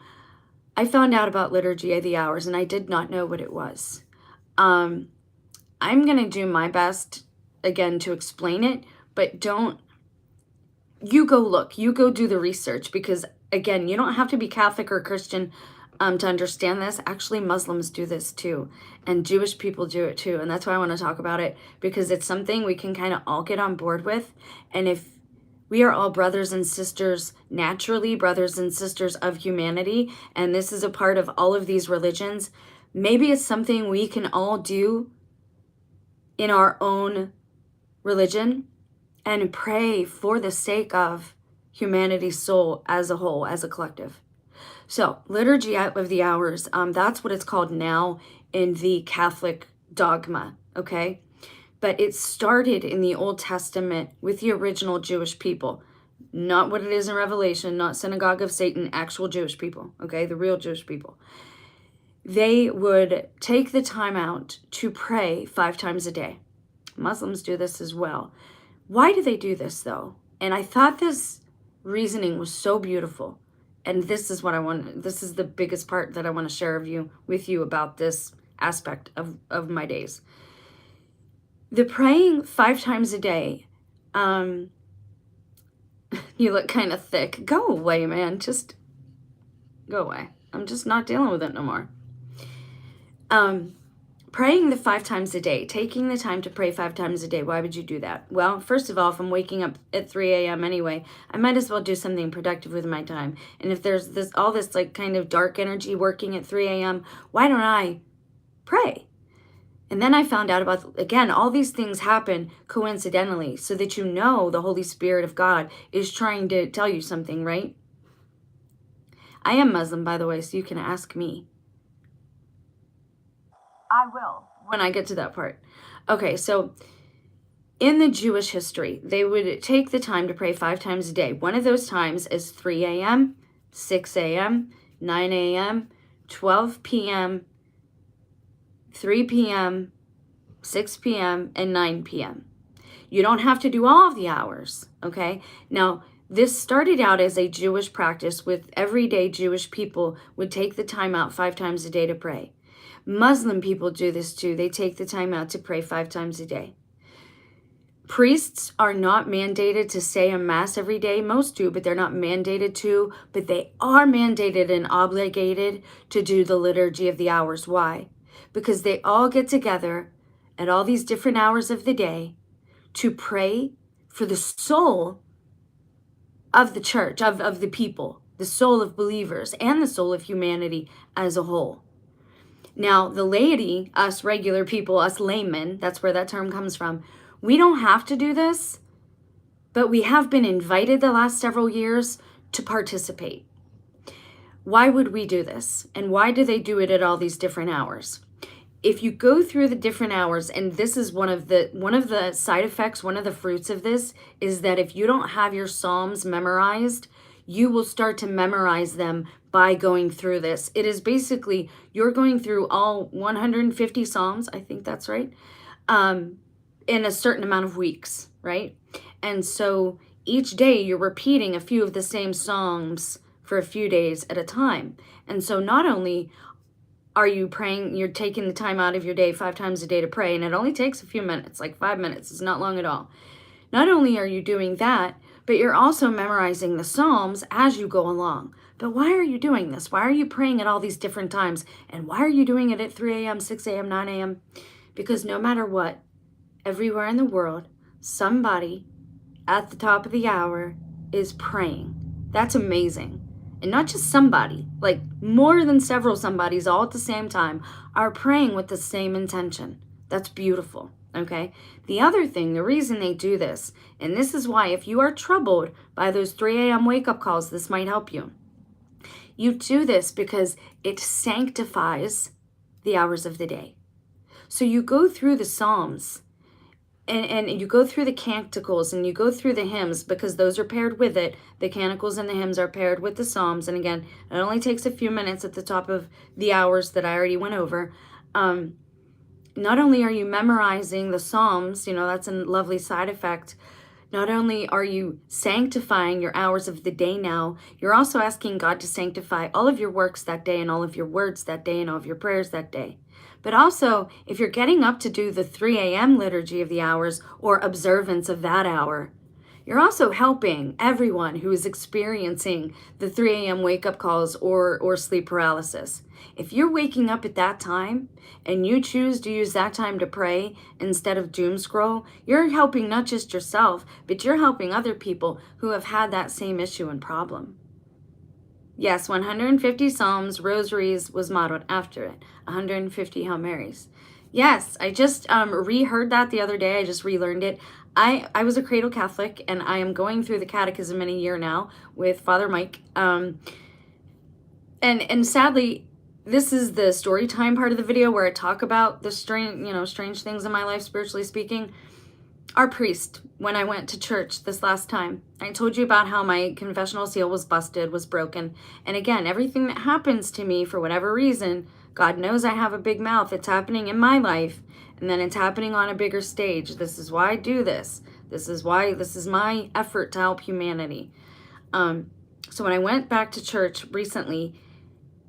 I found out about Liturgy of the Hours, and I did not know what it was. I'm going to do my best, again, to explain it, but you go look, you go do the research, because again, you don't have to be Catholic or Christian to understand this. Actually, Muslims do this too, and Jewish people do it too, and that's why I want to talk about it, because it's something we can kind of all get on board with. And if we are all brothers and sisters, naturally brothers and sisters of humanity, and this is a part of all of these religions, maybe it's something we can all do in our own religion and pray for the sake of humanity's soul as a whole, as a collective. So, Liturgy of the Hours, that's what it's called now in the Catholic dogma, okay? But it started in the Old Testament with the original Jewish people. Not what it is in Revelation, not Synagogue of Satan, actual Jewish people, okay? The real Jewish people. They would take the time out to pray 5 times a day. Muslims do this as well. Why do they do this though? And I thought this reasoning was so beautiful. And this is what this is the biggest part that I want to share with you about this aspect of my days. The praying 5 times a day, you look kind of thick. Go away, man. Just go away. I'm just not dealing with it no more. Praying the 5 times a day, taking the time to pray 5 times a day. Why would you do that? Well, first of all, if I'm waking up at 3 a.m. anyway, I might as well do something productive with my time. And if there's all this like kind of dark energy working at 3 a.m., why don't I pray? And then I found out about, again, all these things happen coincidentally, so that you know the Holy Spirit of God is trying to tell you something, right? I am Muslim, by the way, so you can ask me. I will when I get to that part. Okay, so in the Jewish history, they would take the time to pray 5 times a day. One of those times is 3 a.m., 6 a.m., 9 a.m., 12 p.m., 3 p.m., 6 p.m., and 9 p.m. You don't have to do all of the hours, okay? Now, this started out as a Jewish practice with everyday Jewish people would take the time out 5 times a day to pray. Muslim people do this too. They take the time out to pray 5 times a day. Priests are not mandated to say a mass every day. Most do, but they're not mandated to. But they are mandated and obligated to do the Liturgy of the Hours. Why? Because they all get together at all these different hours of the day to pray for the soul of the church, of the people, the soul of believers, and the soul of humanity as a whole. Now, the laity, us regular people, us laymen, that's where that term comes from, we don't have to do this, but we have been invited the last several years to participate. Why would we do this? And why do they do it at all these different hours? If you go through the different hours, and this is one of the side effects, one of the fruits of this, is that if you don't have your Psalms memorized, you will start to memorize them by going through this. It is basically, you're going through all 150 Psalms, I think that's right, in a certain amount of weeks, right? And so each day you're repeating a few of the same Psalms for a few days at a time. And so not only are you praying, you're taking the time out of your day 5 times a day to pray, and it only takes a few minutes, like 5 minutes. It's not long at all. Not only are you doing that, but you're also memorizing the Psalms as you go along. But why are you doing this? Why are you praying at all these different times? And why are you doing it at 3 a.m., 6 a.m., 9 a.m.? Because no matter what, everywhere in the world, somebody at the top of the hour is praying. That's amazing. And not just somebody, like more than several somebodies all at the same time are praying with the same intention. That's beautiful, okay? The other thing, the reason they do this, and this is why if you are troubled by those 3 a.m. wake-up calls, this might help you. You do this because it sanctifies the hours of the day. So you go through the Psalms and you go through the canticles and you go through the hymns because those are paired with it. The canticles and the hymns are paired with the Psalms. And again, it only takes a few minutes at the top of the hours that I already went over. Not only are you memorizing the Psalms, you know, that's a lovely side effect. Not only are you sanctifying your hours of the day now, you're also asking God to sanctify all of your works that day and all of your words that day and all of your prayers that day. But also, if you're getting up to do the 3 a.m. liturgy of the hours or observance of that hour, you're also helping everyone who is experiencing the 3 a.m. wake-up calls or sleep paralysis. If you're waking up at that time and you choose to use that time to pray instead of doom scroll, you're helping not just yourself, but you're helping other people who have had that same issue and problem. Yes, 150 Psalms, rosaries was modeled after it. 150 Hail Marys. Yes, I just reheard that the other day. I just relearned it. I was a cradle Catholic, and I am going through the catechism in a year now with Father Mike. And sadly, this is the story time part of the video where I talk about the strange things in my life, spiritually speaking. Our priest, when I went to church this last time, I told you about how my confessional seal was busted, was broken. And again, everything that happens to me for whatever reason, God knows I have a big mouth. It's happening in my life, and then it's happening on a bigger stage. This is why I do this. This is my effort to help humanity. So when I went back to church recently,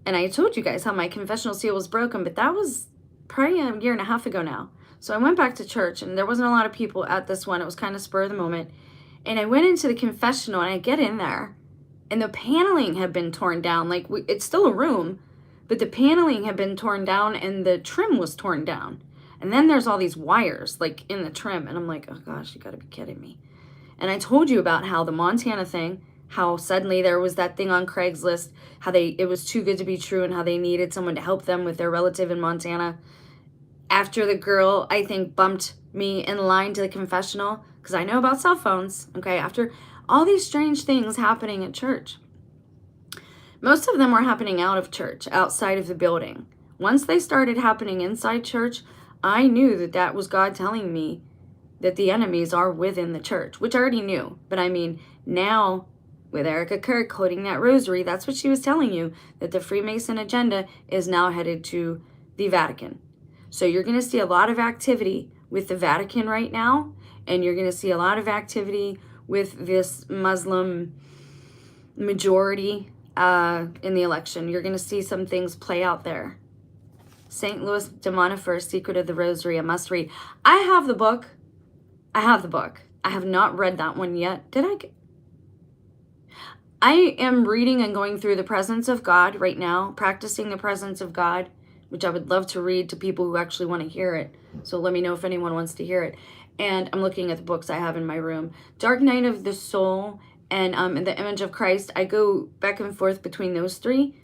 and I told you guys how my confessional seal was broken, but that was probably a year and a half ago now. So I went back to church, and there wasn't a lot of people at this one. It was kind of spur of the moment. And I went into the confessional, and I get in there, and the paneling had been torn down. Like, it's still a room, but the paneling had been torn down, and the trim was torn down. And then there's all these wires, like, in the trim. And I'm like, oh, gosh, you got to be kidding me. And I told you about how the Montana thing, how suddenly there was that thing on Craigslist, how it was too good to be true, and how they needed someone to help them with their relative in Montana. After the girl, I think, bumped me in line to the confessional, because I know about cell phones, okay, after all these strange things happening at church. Most of them were happening out of church, outside of the building. Once they started happening inside church, I knew that that was God telling me that the enemies are within the church, which I already knew. But I mean, now, with Erica Kirk quoting that rosary, that's what she was telling you, that the Freemason agenda is now headed to the Vatican. So you're going to see a lot of activity with the Vatican right now, and you're going to see a lot of activity with this Muslim majority in the election. You're going to see some things play out there. St. Louis de Montefiore, Secret of the Rosary, a must read. I have the book. I have not read that one yet. I am reading and going through the Presence of God right now, practicing the Presence of God, which I would love to read to people who actually want to hear it. So let me know if anyone wants to hear it. And I'm looking at the books I have in my room. Dark Night of the Soul and The Image of Christ. I go back and forth between those three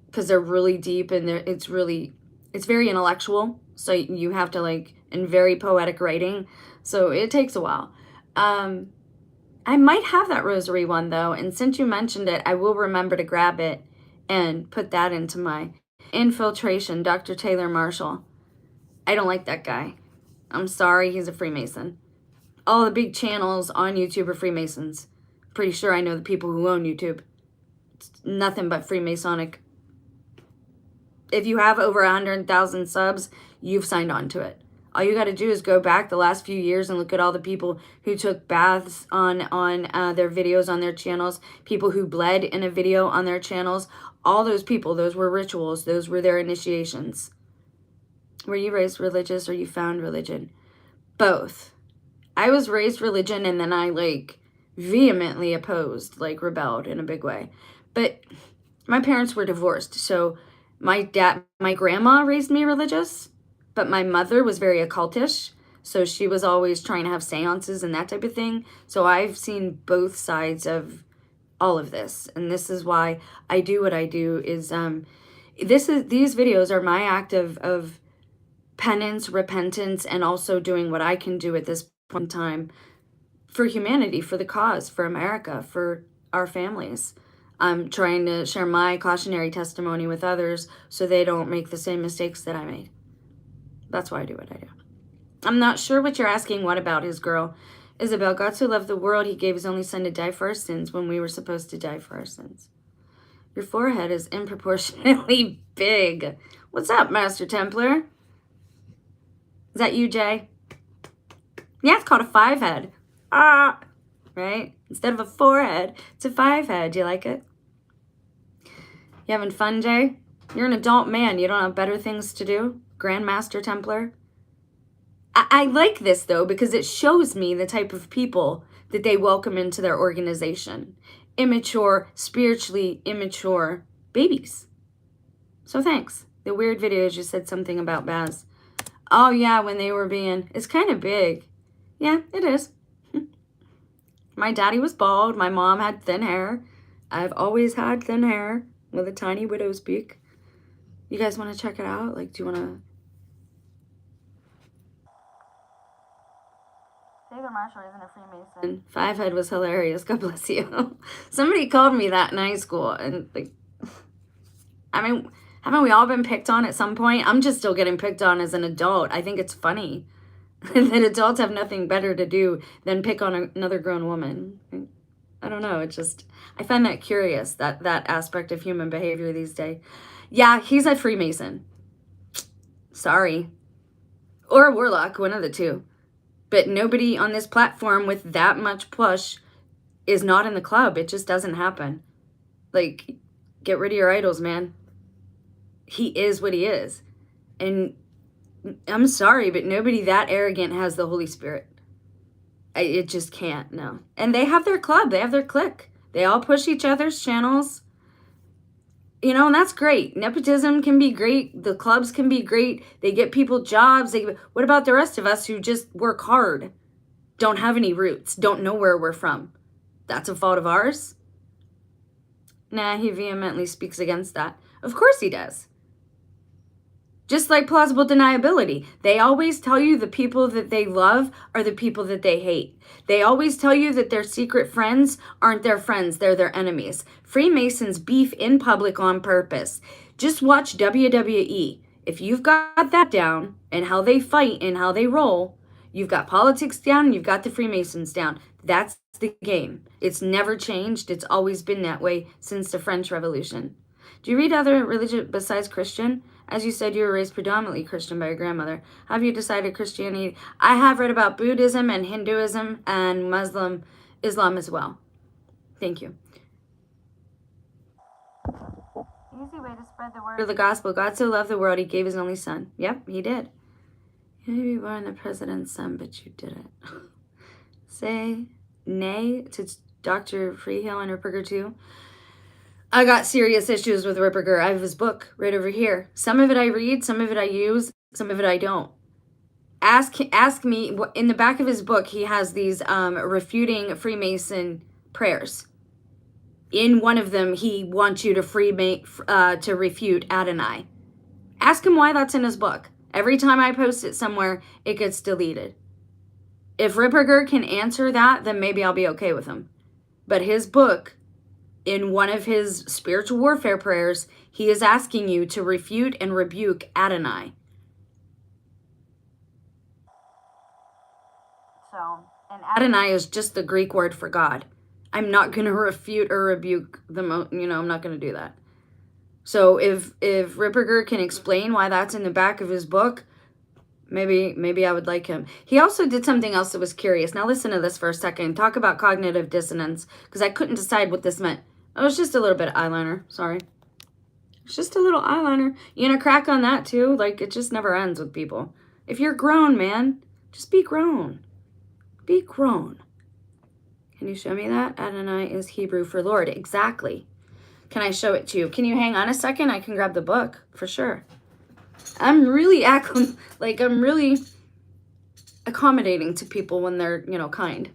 because they're really deep and it's very intellectual. So you have to and very poetic writing. So it takes a while. I might have that rosary one though. And since you mentioned it, I will remember to grab it and put that into my infiltration. Dr. Taylor Marshall. I don't like that guy. I'm sorry, he's a Freemason. All the big channels on YouTube are Freemasons. Pretty sure I know the people who own YouTube. It's nothing but Freemasonic. If you have over 100,000 subs, you've signed on to it. All you got to do is go back the last few years and look at all the people who took baths on their videos on their channels, people who bled in a video on their channels. All those people, those were rituals. Those were their initiations. Were you raised religious or you found religion? Both. I was raised religion and then I vehemently opposed, rebelled in a big way. But my parents were divorced. So my grandma raised me religious, but my mother was very occultish. So she was always trying to have seances and that type of thing. So I've seen both sides of all of this. And this is why I do what I do is, these videos are my act of penance, repentance, and also doing what I can do at this point in time for humanity, for the cause, for America, for our families. I'm trying to share my cautionary testimony with others so they don't make the same mistakes that I made. That's why I do what I do. I'm not sure what you're asking. What about his girl? Isabel, God so loved the world, he gave his only son to die for our sins when we were supposed to die for our sins. Your forehead is disproportionately big. What's up, Master Templar? Is that you, Jay? Yeah, it's called a 5-head. Ah, right? Instead of a 4-head, it's a 5-head. Do you like it? You having fun, Jay? You're an adult man. You don't have better things to do? Grandmaster Templar? I like this, though, because it shows me the type of people that they welcome into their organization. Immature, spiritually immature babies. So thanks. The weird videos, you said something about Baz. Oh, yeah, when they were being... It's kind of big. Yeah, it is. My daddy was bald. My mom had thin hair. I've always had thin hair with a tiny widow's peak. You guys want to check it out? Like, do you want to... Taylor Marshall isn't a Freemason. 5-head was hilarious. God bless you. Somebody called me that in high school. And, like, I mean, haven't we all been picked on at some point? I'm just still getting picked on as an adult. I think it's funny that adults have nothing better to do than pick on another grown woman. I don't know. It's just, I find that curious, that aspect of human behavior these days. Yeah, he's a Freemason. Sorry. Or a warlock, one of the two. But nobody on this platform with that much push is not in the club. It just doesn't happen. Like, get rid of your idols, man. He is what he is. And I'm sorry, but nobody that arrogant has the Holy Spirit. It just can't, no. And they have their club. They have their clique. They all push each other's channels. You know, and that's great. Nepotism can be great. The clubs can be great. They get people jobs. What about the rest of us who just work hard? Don't have any roots. Don't know where we're from. That's a fault of ours? Nah, he vehemently speaks against that. Of course he does. Just like plausible deniability. They always tell you the people that they love are the people that they hate. They always tell you that their secret friends aren't their friends, they're their enemies. Freemasons beef in public on purpose. Just watch WWE. If you've got that down and how they fight and how they roll, you've got politics down and you've got the Freemasons down. That's the game. It's never changed. It's always been that way since the French Revolution. Do you read other religion besides Christian? As you said, you were raised predominantly Christian by your grandmother. Have you decided Christianity? I have read about Buddhism and Hinduism and Islam as well. Thank you. Easy way to spread the word of the gospel. God so loved the world, he gave his only son. Yep, he did. You maybe weren't the president's son, but you didn't. Say nay to Dr. Freehill and Ripperger too. I got serious issues with Ripperger. I have his book right over here. Some of it I read, some of it I use, some of it I don't. Ask me, in the back of his book, he has these refuting Freemason prayers. In one of them, he wants you to refute Adonai. Ask him why that's in his book. Every time I post it somewhere, it gets deleted. If Ripperger can answer that, then maybe I'll be okay with him. But his book, in one of his spiritual warfare prayers, he is asking you to refute and rebuke Adonai. So, and Adonai is just the Greek word for God. I'm not going to refute or rebuke I'm not going to do that. So if Ripperger can explain why that's in the back of his book, maybe I would like him. He also did something else that was curious. Now listen to this for a second. Talk about cognitive dissonance, because I couldn't decide what this meant. It was just a little bit of eyeliner. Sorry. It's just a little eyeliner. You gonna crack on that too? Like, it just never ends with people. If you're grown, man, just be grown. Be grown. Can you show me that? Adonai is Hebrew for Lord. Exactly. Can I show it to you? Can you hang on a second? I can grab the book for sure. I'm really accommodating to people when they're, you know, kind.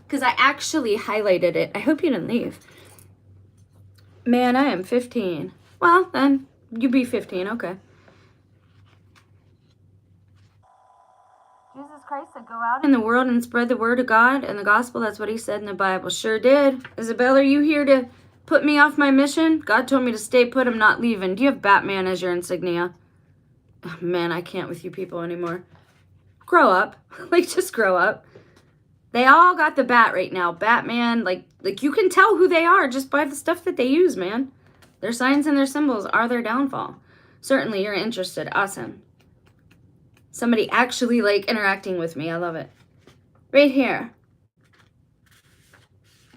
Because I actually highlighted it. I hope you didn't leave. Man, I am 15. Well, then you be 15, okay. Jesus Christ said, go out in the world and spread the word of God and the gospel. That's what he said in the Bible. Sure did. Isabel, are you here to put me off my mission? God told me to stay put. I'm not leaving. Do you have Batman as your insignia? Oh, man, I can't with you people anymore. Grow up. Like, just grow up. They all got the bat right now. Batman, like you can tell who they are just by the stuff that they use, man. Their signs and their symbols are their downfall. Certainly, you're interested. Awesome. Somebody actually, like, interacting with me. I love it. Right here.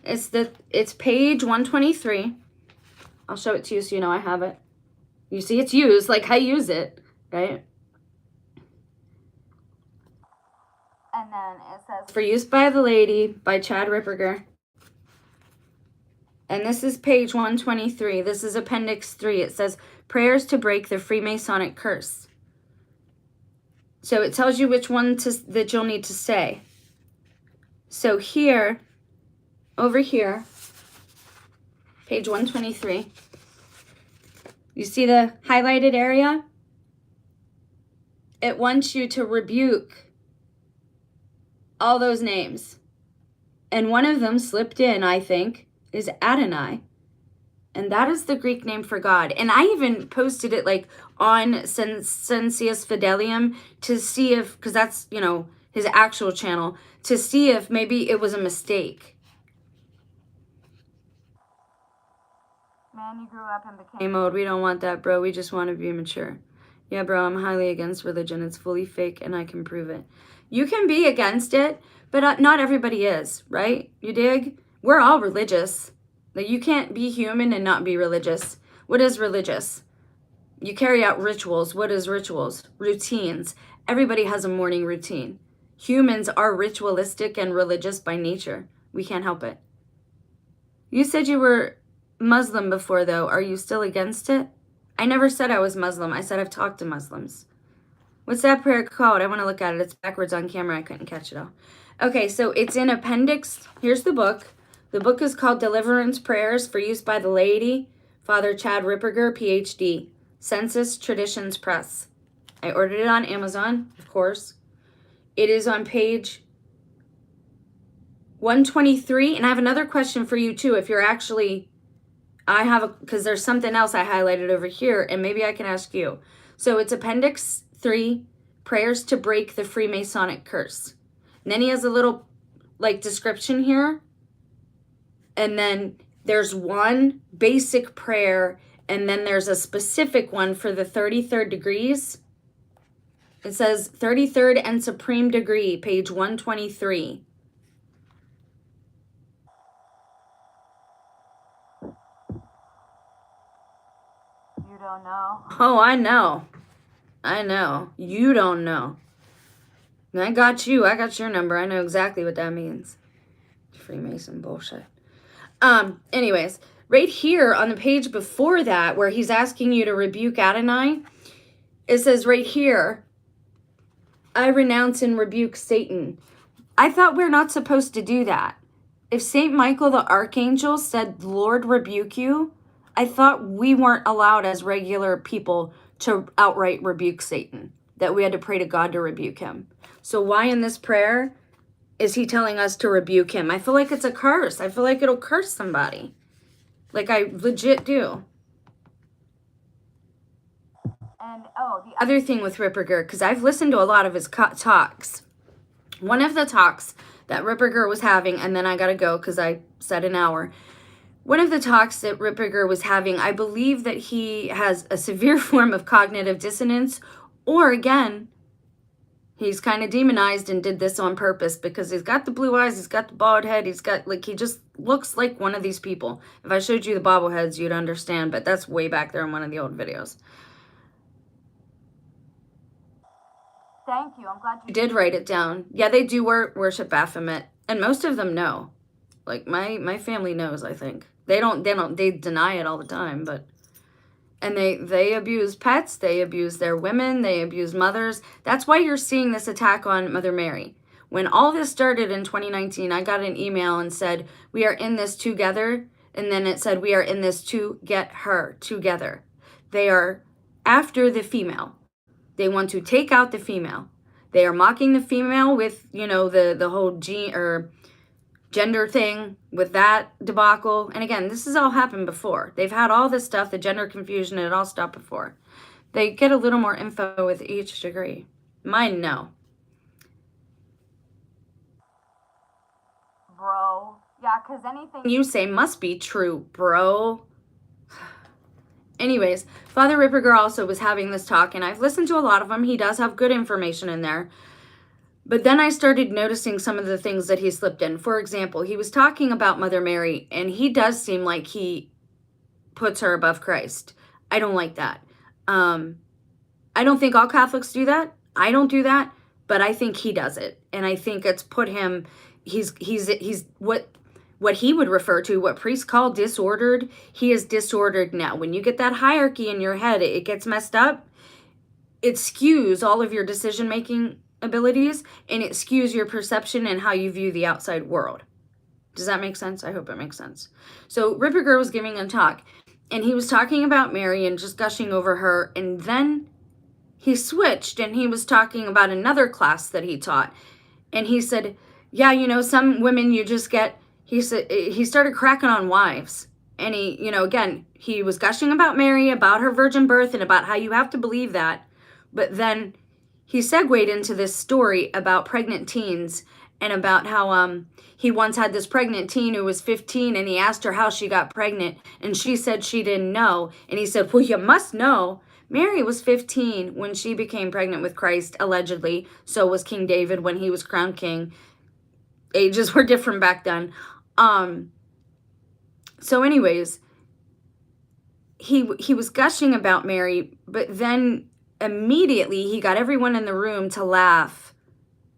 It's page 123. I'll show it to you so you know I have it. You see it's used, like I use it, right? And then it says, for use by the lady, by Chad Ripperger. And this is page 123. This is appendix 3. It says, prayers to break the Freemasonic curse. So it tells you which one that you'll need to say. So here, over here, page 123, you see the highlighted area? It wants you to rebuke all those names. And one of them slipped in, I think, is Adonai. And that is the Greek name for God. And I even posted it like on Sensius Fidelium to see if, because that's, you know, his actual channel, to see if maybe it was a mistake. Man, you grew up in the K mode. We don't want that, bro. We just want to be mature. Yeah, bro, I'm highly against religion. It's fully fake and I can prove it. You can be against it, but not everybody is, right? You dig? We're all religious. Like, you can't be human and not be religious. What is religious? You carry out rituals. What is rituals? Routines. Everybody has a morning routine. Humans are ritualistic and religious by nature. We can't help it. You said you were Muslim before, though. Are you still against it? I never said I was Muslim. I said I've talked to Muslims. What's that prayer called? I want to look at it. It's backwards on camera. I couldn't catch it all. Okay, so it's in appendix. Here's the book. The book is called Deliverance Prayers for Use by the Laity, Father Chad Ripperger, PhD, Census Traditions Press. I ordered it on Amazon, of course. It is on page 123, and I have another question for you, too, if you're actually... because there's something else I highlighted over here, and maybe I can ask you. So it's appendix 3, prayers to break the Freemasonic curse. And then he has a little, like, description here. And then there's one basic prayer, and then there's a specific one for the 33rd degrees. It says 33rd and Supreme Degree, page 123. You don't know? Oh, I know. I know. You don't know. And I got you. I got your number. I know exactly what that means. Freemason bullshit. Anyways, right here on the page before that, where he's asking you to rebuke Adonai, it says right here, I renounce and rebuke Satan. I thought we're not supposed to do that. If Saint Michael the Archangel said, Lord rebuke you, I thought we weren't allowed as regular people to outright rebuke Satan, that we had to pray to God to rebuke him. So why in this prayer is he telling us to rebuke him? I feel like it's a curse. I feel like it'll curse somebody. Like I legit do. And, the other thing with Ripperger, because I've listened to a lot of his talks. One of the talks that Ripperger was having, and then I got to go because I said an hour. One of the talks that Ripperger was having, I believe that he has a severe form of cognitive dissonance, or again, he's kind of demonized and did this on purpose because he's got the blue eyes, he's got the bald head, he's got, like, he just looks like one of these people. If I showed you the bobbleheads, you'd understand, but that's way back there in one of the old videos. Thank you. I'm glad you did write it down. Yeah, they do worship Baphomet, and most of them know. Like, my family knows, I think. They deny it all the time, but And they abuse pets, they abuse their women, they abuse mothers. That's why you're seeing this attack on Mother Mary. When all this started in 2019, I got an email and said, we are in this together. And then it said, we are in this to get her together. They are after the female. They want to take out the female. They are mocking the female with, you know, the whole gender thing with that debacle. And again, this has all happened before. They've had all this stuff, the gender confusion, it all stopped before. They get a little more info with each degree. Mine, no. Bro. Yeah, because anything you say must be true, bro. Anyways, Father Ripperger also was having this talk, and I've listened to a lot of them. He does have good information in there. But then I started noticing some of the things that he slipped in. For example, he was talking about Mother Mary, and he does seem like he puts her above Christ. I don't like that. I don't think all Catholics do that. I don't do that, but I think he does it. And I think it's put him, he's what he would refer to, what priests call disordered. He is disordered now. When you get that hierarchy in your head, it gets messed up. It skews all of your decision-making abilities, and it skews your perception and how you view the outside world. Does that make sense? I hope it makes sense. So Ripperger was giving a talk, and he was talking about Mary and just gushing over her, and then he switched, and he was talking about another class that he taught, and he said, yeah, you know, some women you just get, he said, he started cracking on wives, and he, you know, again, he was gushing about Mary, about her virgin birth, and about how you have to believe that, but then he segued into this story about pregnant teens and about how he once had this pregnant teen who was 15, and he asked her how she got pregnant, and she said she didn't know. And he said, well, you must know. Mary was 15 when she became pregnant with Christ, allegedly. So was King David when he was crowned king. Ages were different back then. So anyways, he was gushing about Mary, but then immediately he got everyone in the room to laugh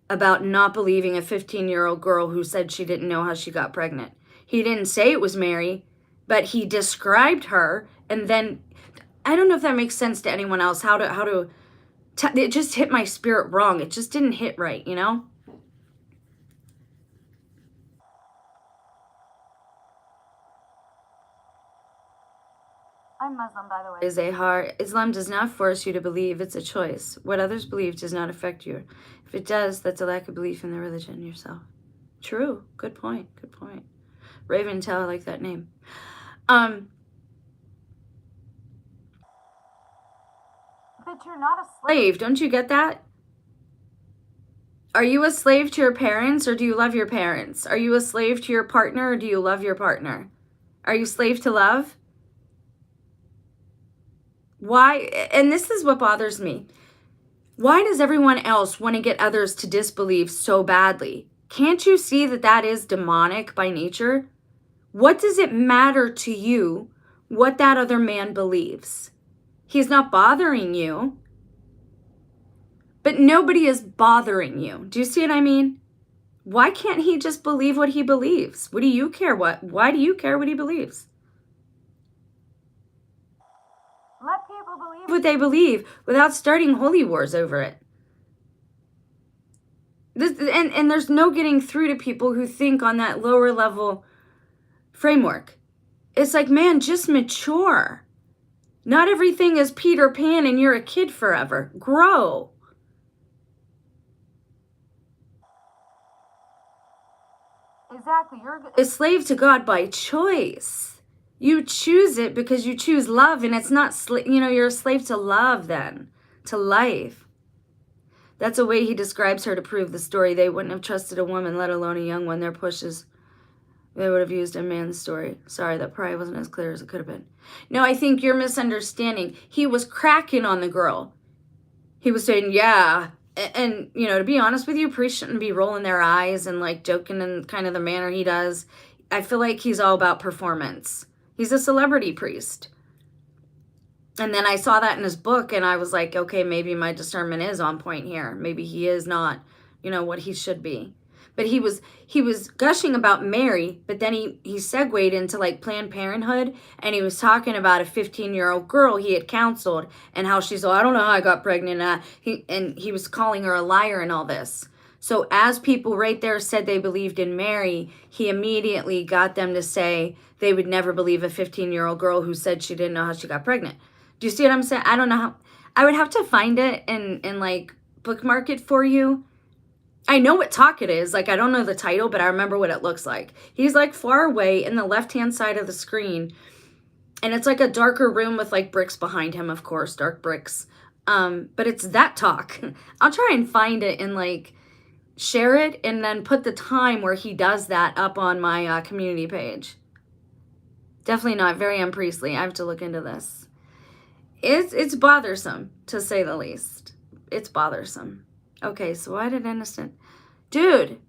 about not believing a 15-year-old girl who said she didn't know how she got pregnant. He didn't say it was Mary, but he described her, and then I don't know if that makes sense to anyone else, it just hit my spirit wrong. It just didn't hit right, you know? I'm Muslim, by the way. Islam does not force you to believe. It's a choice. What others believe does not affect you. If it does, that's a lack of belief in the religion yourself. True. Good point. Good point. Raven Tell, I like that name. But you're not a slave. Don't you get that? Are you a slave to your parents, or do you love your parents? Are you a slave to your partner, or do you love your partner? Are you slave to love? Why? And this is what bothers me. Why does everyone else want to get others to disbelieve so badly? Can't you see that that is demonic by nature? What does it matter to you what that other man believes? He's not bothering you. But nobody is bothering you. Do you see what I mean? Why can't he just believe what he believes? What do you care why do you care what he believes? Let people believe what they believe without starting holy wars over it. And there's no getting through to people who think on that lower level framework. It's like, man, just mature. Not everything is Peter Pan and you're a kid forever. Grow. Exactly. You're a slave to God by choice. You choose it because you choose love, and it's not, you're a slave to love then, to life. That's a way he describes her to prove the story. They wouldn't have trusted a woman, let alone a young one. Their pushes, they would have used a man's story. Sorry, that probably wasn't as clear as it could have been. No, I think you're misunderstanding. He was cracking on the girl. He was saying, yeah. And, to be honest with you, priests shouldn't be rolling their eyes and, joking in kind of the manner he does. I feel like he's all about performance. He's a celebrity priest. And then I saw that in his book, and I was like, okay, maybe my discernment is on point here. Maybe he is not, what he should be. But he was gushing about Mary, but then he segued into like Planned Parenthood, and he was talking about a 15-year-old girl he had counseled and how she's I don't know how I got pregnant. He was calling her a liar and all this. So as people right there said they believed in Mary, he immediately got them to say they would never believe a 15-year-old girl who said she didn't know how she got pregnant. Do you see what I'm saying? I don't know how. I would have to find it and like bookmark it for you. I know what talk it is. Like, I don't know the title, but I remember what it looks like. He's like far away in the left-hand side of the screen. And it's like a darker room with like bricks behind him, of course, dark bricks. But it's that talk. I'll try and find it and like share it and then put the time where he does that up on my community page. Definitely not very unpriestly. I have to look into this. It's bothersome, to say the least. It's bothersome. Okay, so why did innocent... Dude!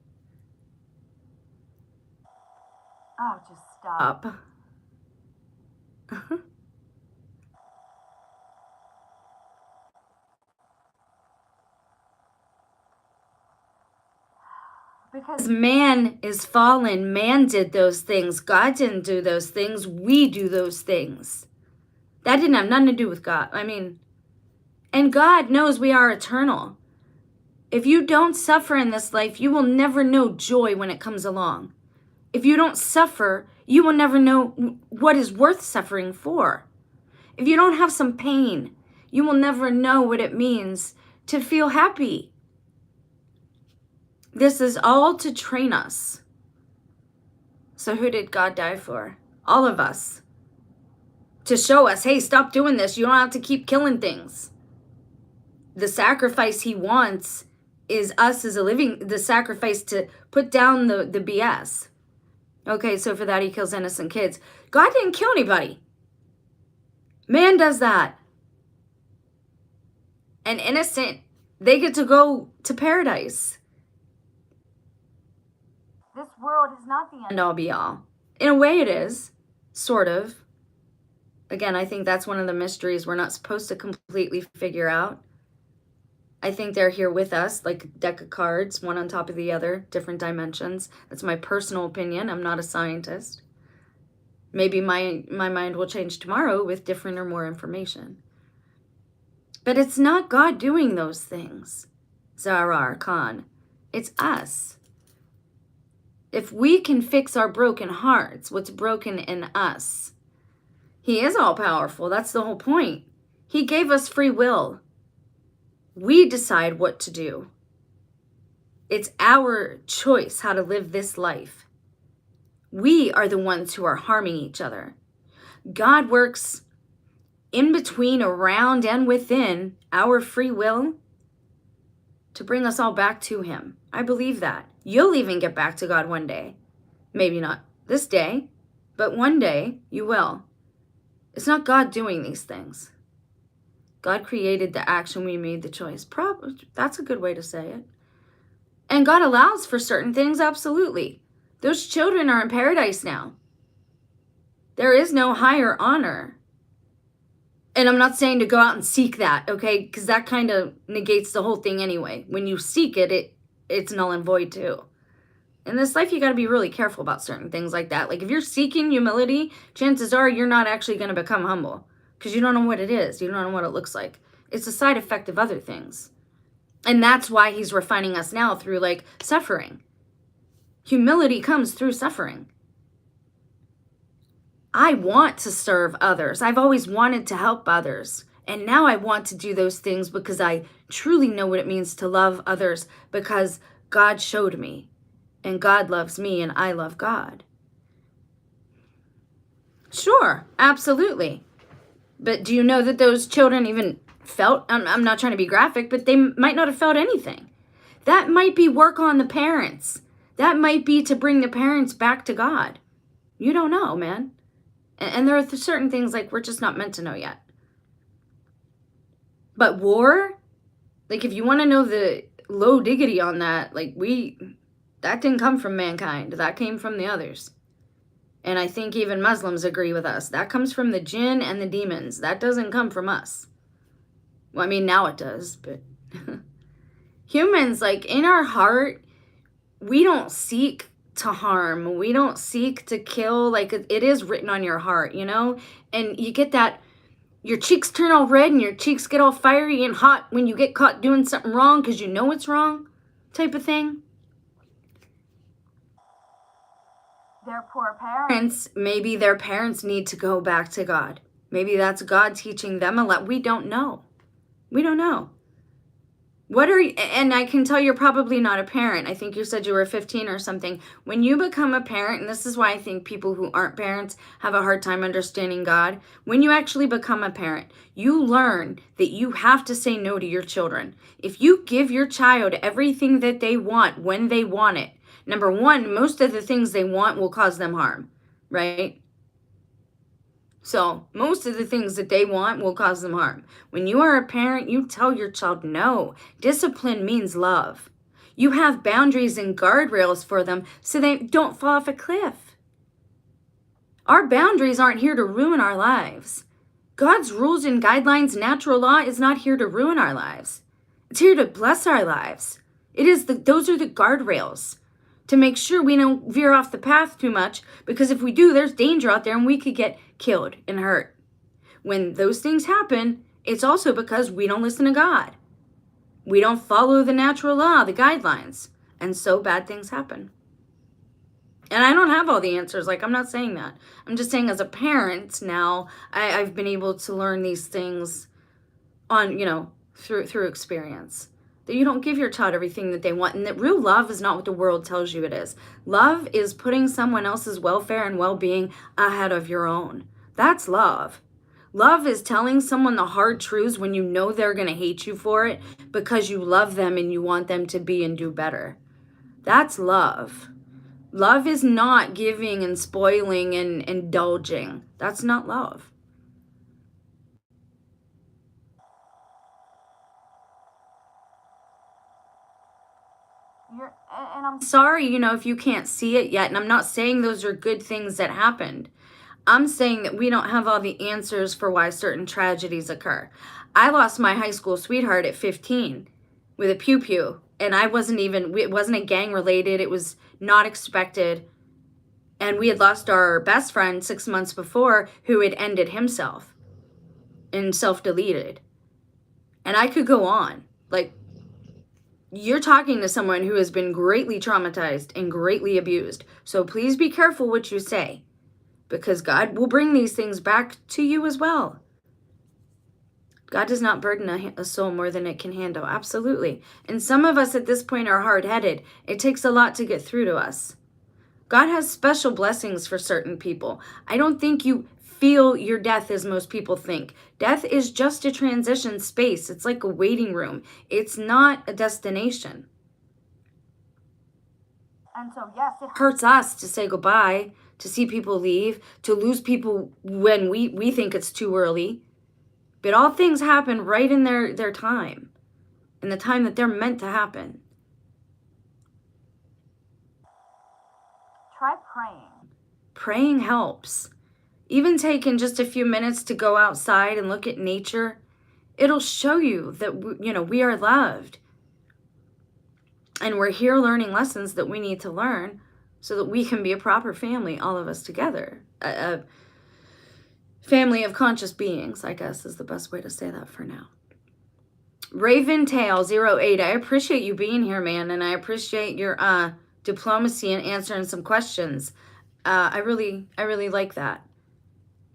Oh, just stop. Because man is fallen. Man did those things. God didn't do those things. We do those things. That didn't have nothing to do with God. I mean, and God knows we are eternal. If you don't suffer in this life, you will never know joy when it comes along. If you don't suffer, you will never know what is worth suffering for. If you don't have some pain, you will never know what it means to feel happy. This is all to train us. So who did God die for? All of us. To show us, hey, stop doing this. You don't have to keep killing things. The sacrifice he wants is us as a living, the sacrifice to put down the BS. Okay, so for that he kills innocent kids. God didn't kill anybody. Man does that. And innocent, they get to go to paradise. This world is not the end all be all. In a way it is, sort of. Again, I think that's one of the mysteries we're not supposed to completely figure out. I think they're here with us, like a deck of cards, one on top of the other, different dimensions. That's my personal opinion. I'm not a scientist. Maybe my mind will change tomorrow with different or more information. But it's not God doing those things, Zarar Khan. It's us. If we can fix our broken hearts, what's broken in us, he is all-powerful. That's the whole point. He gave us free will. We decide what to do. It's our choice how to live this life. We are the ones who are harming each other. God works in between, around, and within our free will to bring us all back to him. I believe that. You'll even get back to God one day. Maybe not this day, but one day you will. It's not God doing these things. God created the action, we made the choice. Probably, that's a good way to say it. And God allows for certain things, absolutely. Those children are in paradise now. There is no higher honor. And I'm not saying to go out and seek that, okay? Because that kind of negates the whole thing anyway. When you seek it, it's null and void too. In this life, you got to be really careful about certain things like that. Like if you're seeking humility, chances are you're not actually going to become humble. Because you don't know what it is. You don't know what it looks like. It's a side effect of other things. And that's why he's refining us now through like suffering. Humility comes through suffering. I want to serve others. I've always wanted to help others. And now I want to do those things because I truly know what it means to love others because God showed me. And God loves me and I love God. Sure, absolutely. But do you know that those children even felt, I'm not trying to be graphic, but they might not have felt anything. That might be work on the parents. That might be to bring the parents back to God. You don't know, man. And there are certain things like we're just not meant to know yet. But war, like if you want to know the low diggity on that, like that didn't come from mankind. That came from the others. And I think even Muslims agree with us. That comes from the jinn and the demons. That doesn't come from us. Well, I mean, now it does, but humans, like in our heart, we don't seek to harm. We don't seek to kill. Like, it is written on your heart, you know? And you get that, your cheeks turn all red and your cheeks get all fiery and hot when you get caught doing something wrong because you know it's wrong type of thing. Their poor parents, maybe their parents need to go back to God. Maybe that's God teaching them a lot. We don't know. We don't know. What are you, and I can tell you're probably not a parent. I think you said you were 15 or something. When you become a parent, and this is why I think people who aren't parents have a hard time understanding God. When you actually become a parent, you learn that you have to say no to your children. If you give your child everything that they want when they want it, number one, most of the things they want will cause them harm, right? So most of the things that they want will cause them harm. When you are a parent, you tell your child no. Discipline means love. You have boundaries and guardrails for them so they don't fall off a cliff. Our boundaries aren't here to ruin our lives. God's rules and guidelines, natural law, is not here to ruin our lives. It's here to bless our lives. Those are the guardrails to make sure we don't veer off the path too much, because if we do, there's danger out there and we could get killed and hurt. When those things happen, it's also because we don't listen to God. We don't follow the natural law, the guidelines, and so bad things happen. And I don't have all the answers. Like, I'm not saying that. I'm just saying as a parent now, I've been able to learn these things on, through experience. That you don't give your child everything that they want, and that real love is not what the world tells you it is. Love is putting someone else's welfare and well-being ahead of your own. That's love. Love is telling someone the hard truths when you know they're going to hate you for it because you love them and you want them to be and do better. That's love. Love is not giving and spoiling and indulging. That's not love. And I'm sorry, if you can't see it yet. And I'm not saying those are good things that happened. I'm saying that we don't have all the answers for why certain tragedies occur. I lost my high school sweetheart at 15 with a pew-pew. And it wasn't a gang related. It was not expected. And we had lost our best friend 6 months before, who had ended himself and self-deleted. And I could go on. Like, you're talking to someone who has been greatly traumatized and greatly abused. So please be careful what you say, because God will bring these things back to you as well. God does not burden a soul more than it can handle. Absolutely. And some of us at this point are hard-headed. It takes a lot to get through to us. God has special blessings for certain people. I don't think you feel your death as most people think. Death is just a transition space. It's like a waiting room. It's not a destination. And so, yes, it hurts us to say goodbye, to see people leave, to lose people when we think it's too early. But all things happen right in their time, in the time that they're meant to happen. Try praying. Praying helps. Even taking just a few minutes to go outside and look at nature, it'll show you that, we are loved. And we're here learning lessons that we need to learn so that we can be a proper family, all of us together. A family of conscious beings, I guess, is the best way to say that for now. Raventail08, I appreciate you being here, man, and I appreciate your diplomacy and answering some questions. I really like that.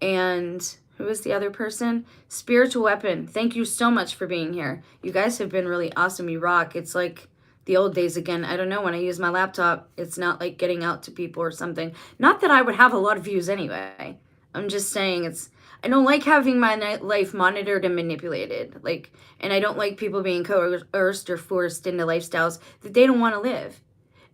And who is the other person? Spiritual Weapon, thank you so much for being here. You guys have been really awesome. You rock. It's like the old days again. I don't know, when I use my laptop, it's not like getting out to people or something. Not that I would have a lot of views anyway. I'm just saying I don't like having my life monitored and manipulated. And I don't like people being coerced or forced into lifestyles that they don't want to live.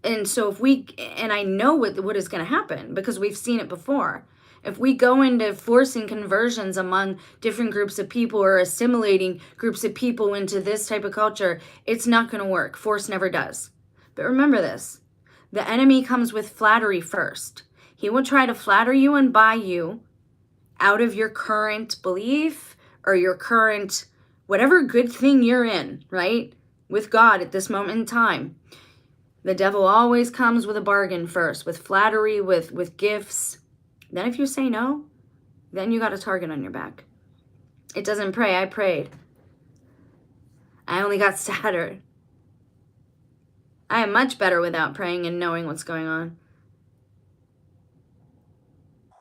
And so and I know what is going to happen because we've seen it before. If we go into forcing conversions among different groups of people or assimilating groups of people into this type of culture, it's not going to work. Force never does. But remember this, the enemy comes with flattery first. He will try to flatter you and buy you out of your current belief or your current, whatever good thing you're in, right? With God at this moment in time. The devil always comes with a bargain first, with flattery, with gifts. Then if you say no, then you got a target on your back. It doesn't pray. I prayed. I only got sadder. I am much better without praying and knowing what's going on.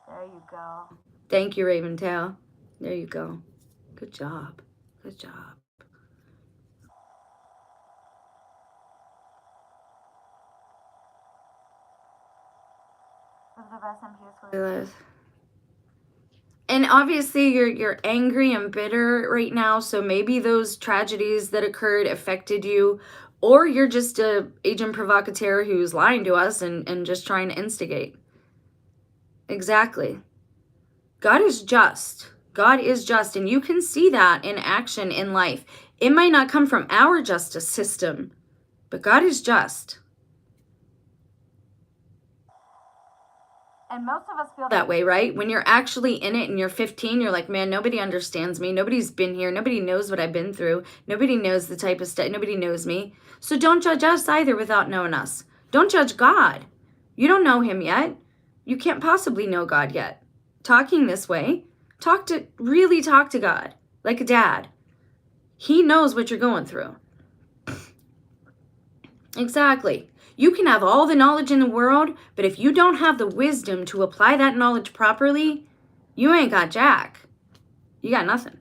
There you go. Thank you, Raventail. There you go. Good job. Good job. And obviously you're angry and bitter right now, so maybe those tragedies that occurred affected you, or you're just a agent provocateur who's lying to us and just trying to instigate. Exactly. God is just. God is just, and you can see that in action in life. It might not come from our justice system, but God is just. And most of us feel that way, right? When you're actually in it and you're 15, you're like, man, nobody understands me. Nobody's been here. Nobody knows what I've been through. Nobody knows the type of stuff. Nobody knows me. So don't judge us either without knowing us. Don't judge God. You don't know him yet. You can't possibly know God yet. Talking this way, really talk to God like a dad. He knows what you're going through. Exactly. You can have all the knowledge in the world, but if you don't have the wisdom to apply that knowledge properly, you ain't got jack. You got nothing.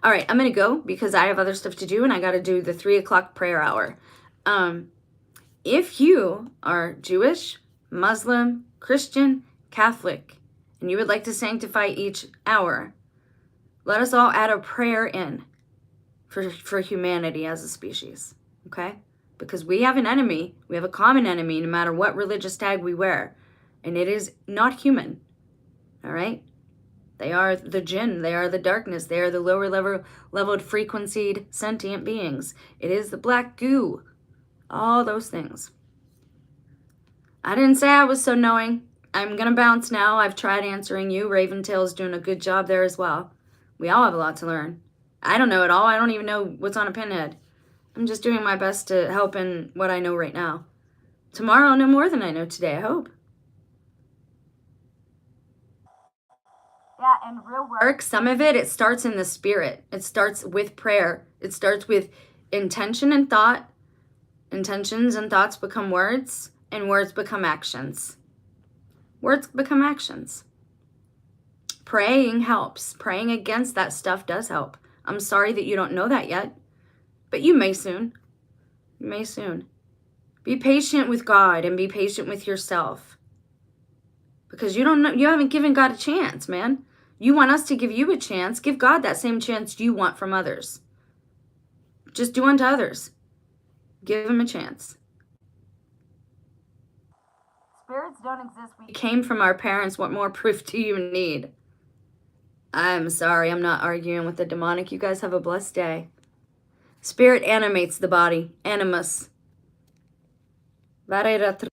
All right, I'm going to go because I have other stuff to do and I got to do the 3 o'clock prayer hour. If you are Jewish, Muslim, Christian, Catholic, and you would like to sanctify each hour, let us all add a prayer in for humanity as a species, okay? Because we have an enemy, we have a common enemy, no matter what religious tag we wear, and it is not human, all right? They are the jinn, they are the darkness, they are the lower leveled frequencied sentient beings. It is the black goo, all those things. I didn't say I was so knowing. I'm going to bounce now. I've tried answering you. Raventail's doing a good job there as well. We all have a lot to learn. I don't know it all. I don't even know what's on a pinhead. I'm just doing my best to help in what I know right now. Tomorrow I'll know more than I know today, I hope. Yeah, and real work, some of it starts in the spirit. It starts with prayer. It starts with intention and thought. Intentions and thoughts become words, and words become actions. Words become actions. Praying helps. Praying against that stuff does help. I'm sorry that you don't know that yet, but you may soon. You may soon. Be patient with God and be patient with yourself. Because you don't know, you haven't given God a chance, man. You want us to give you a chance. Give God that same chance you want from others. Just do unto others. Give him a chance. Spirits don't exist. We came from our parents. What more proof do you need? I'm sorry. I'm not arguing with the demonic. You guys have a blessed day. Spirit animates the body. Animus. Redemtrix.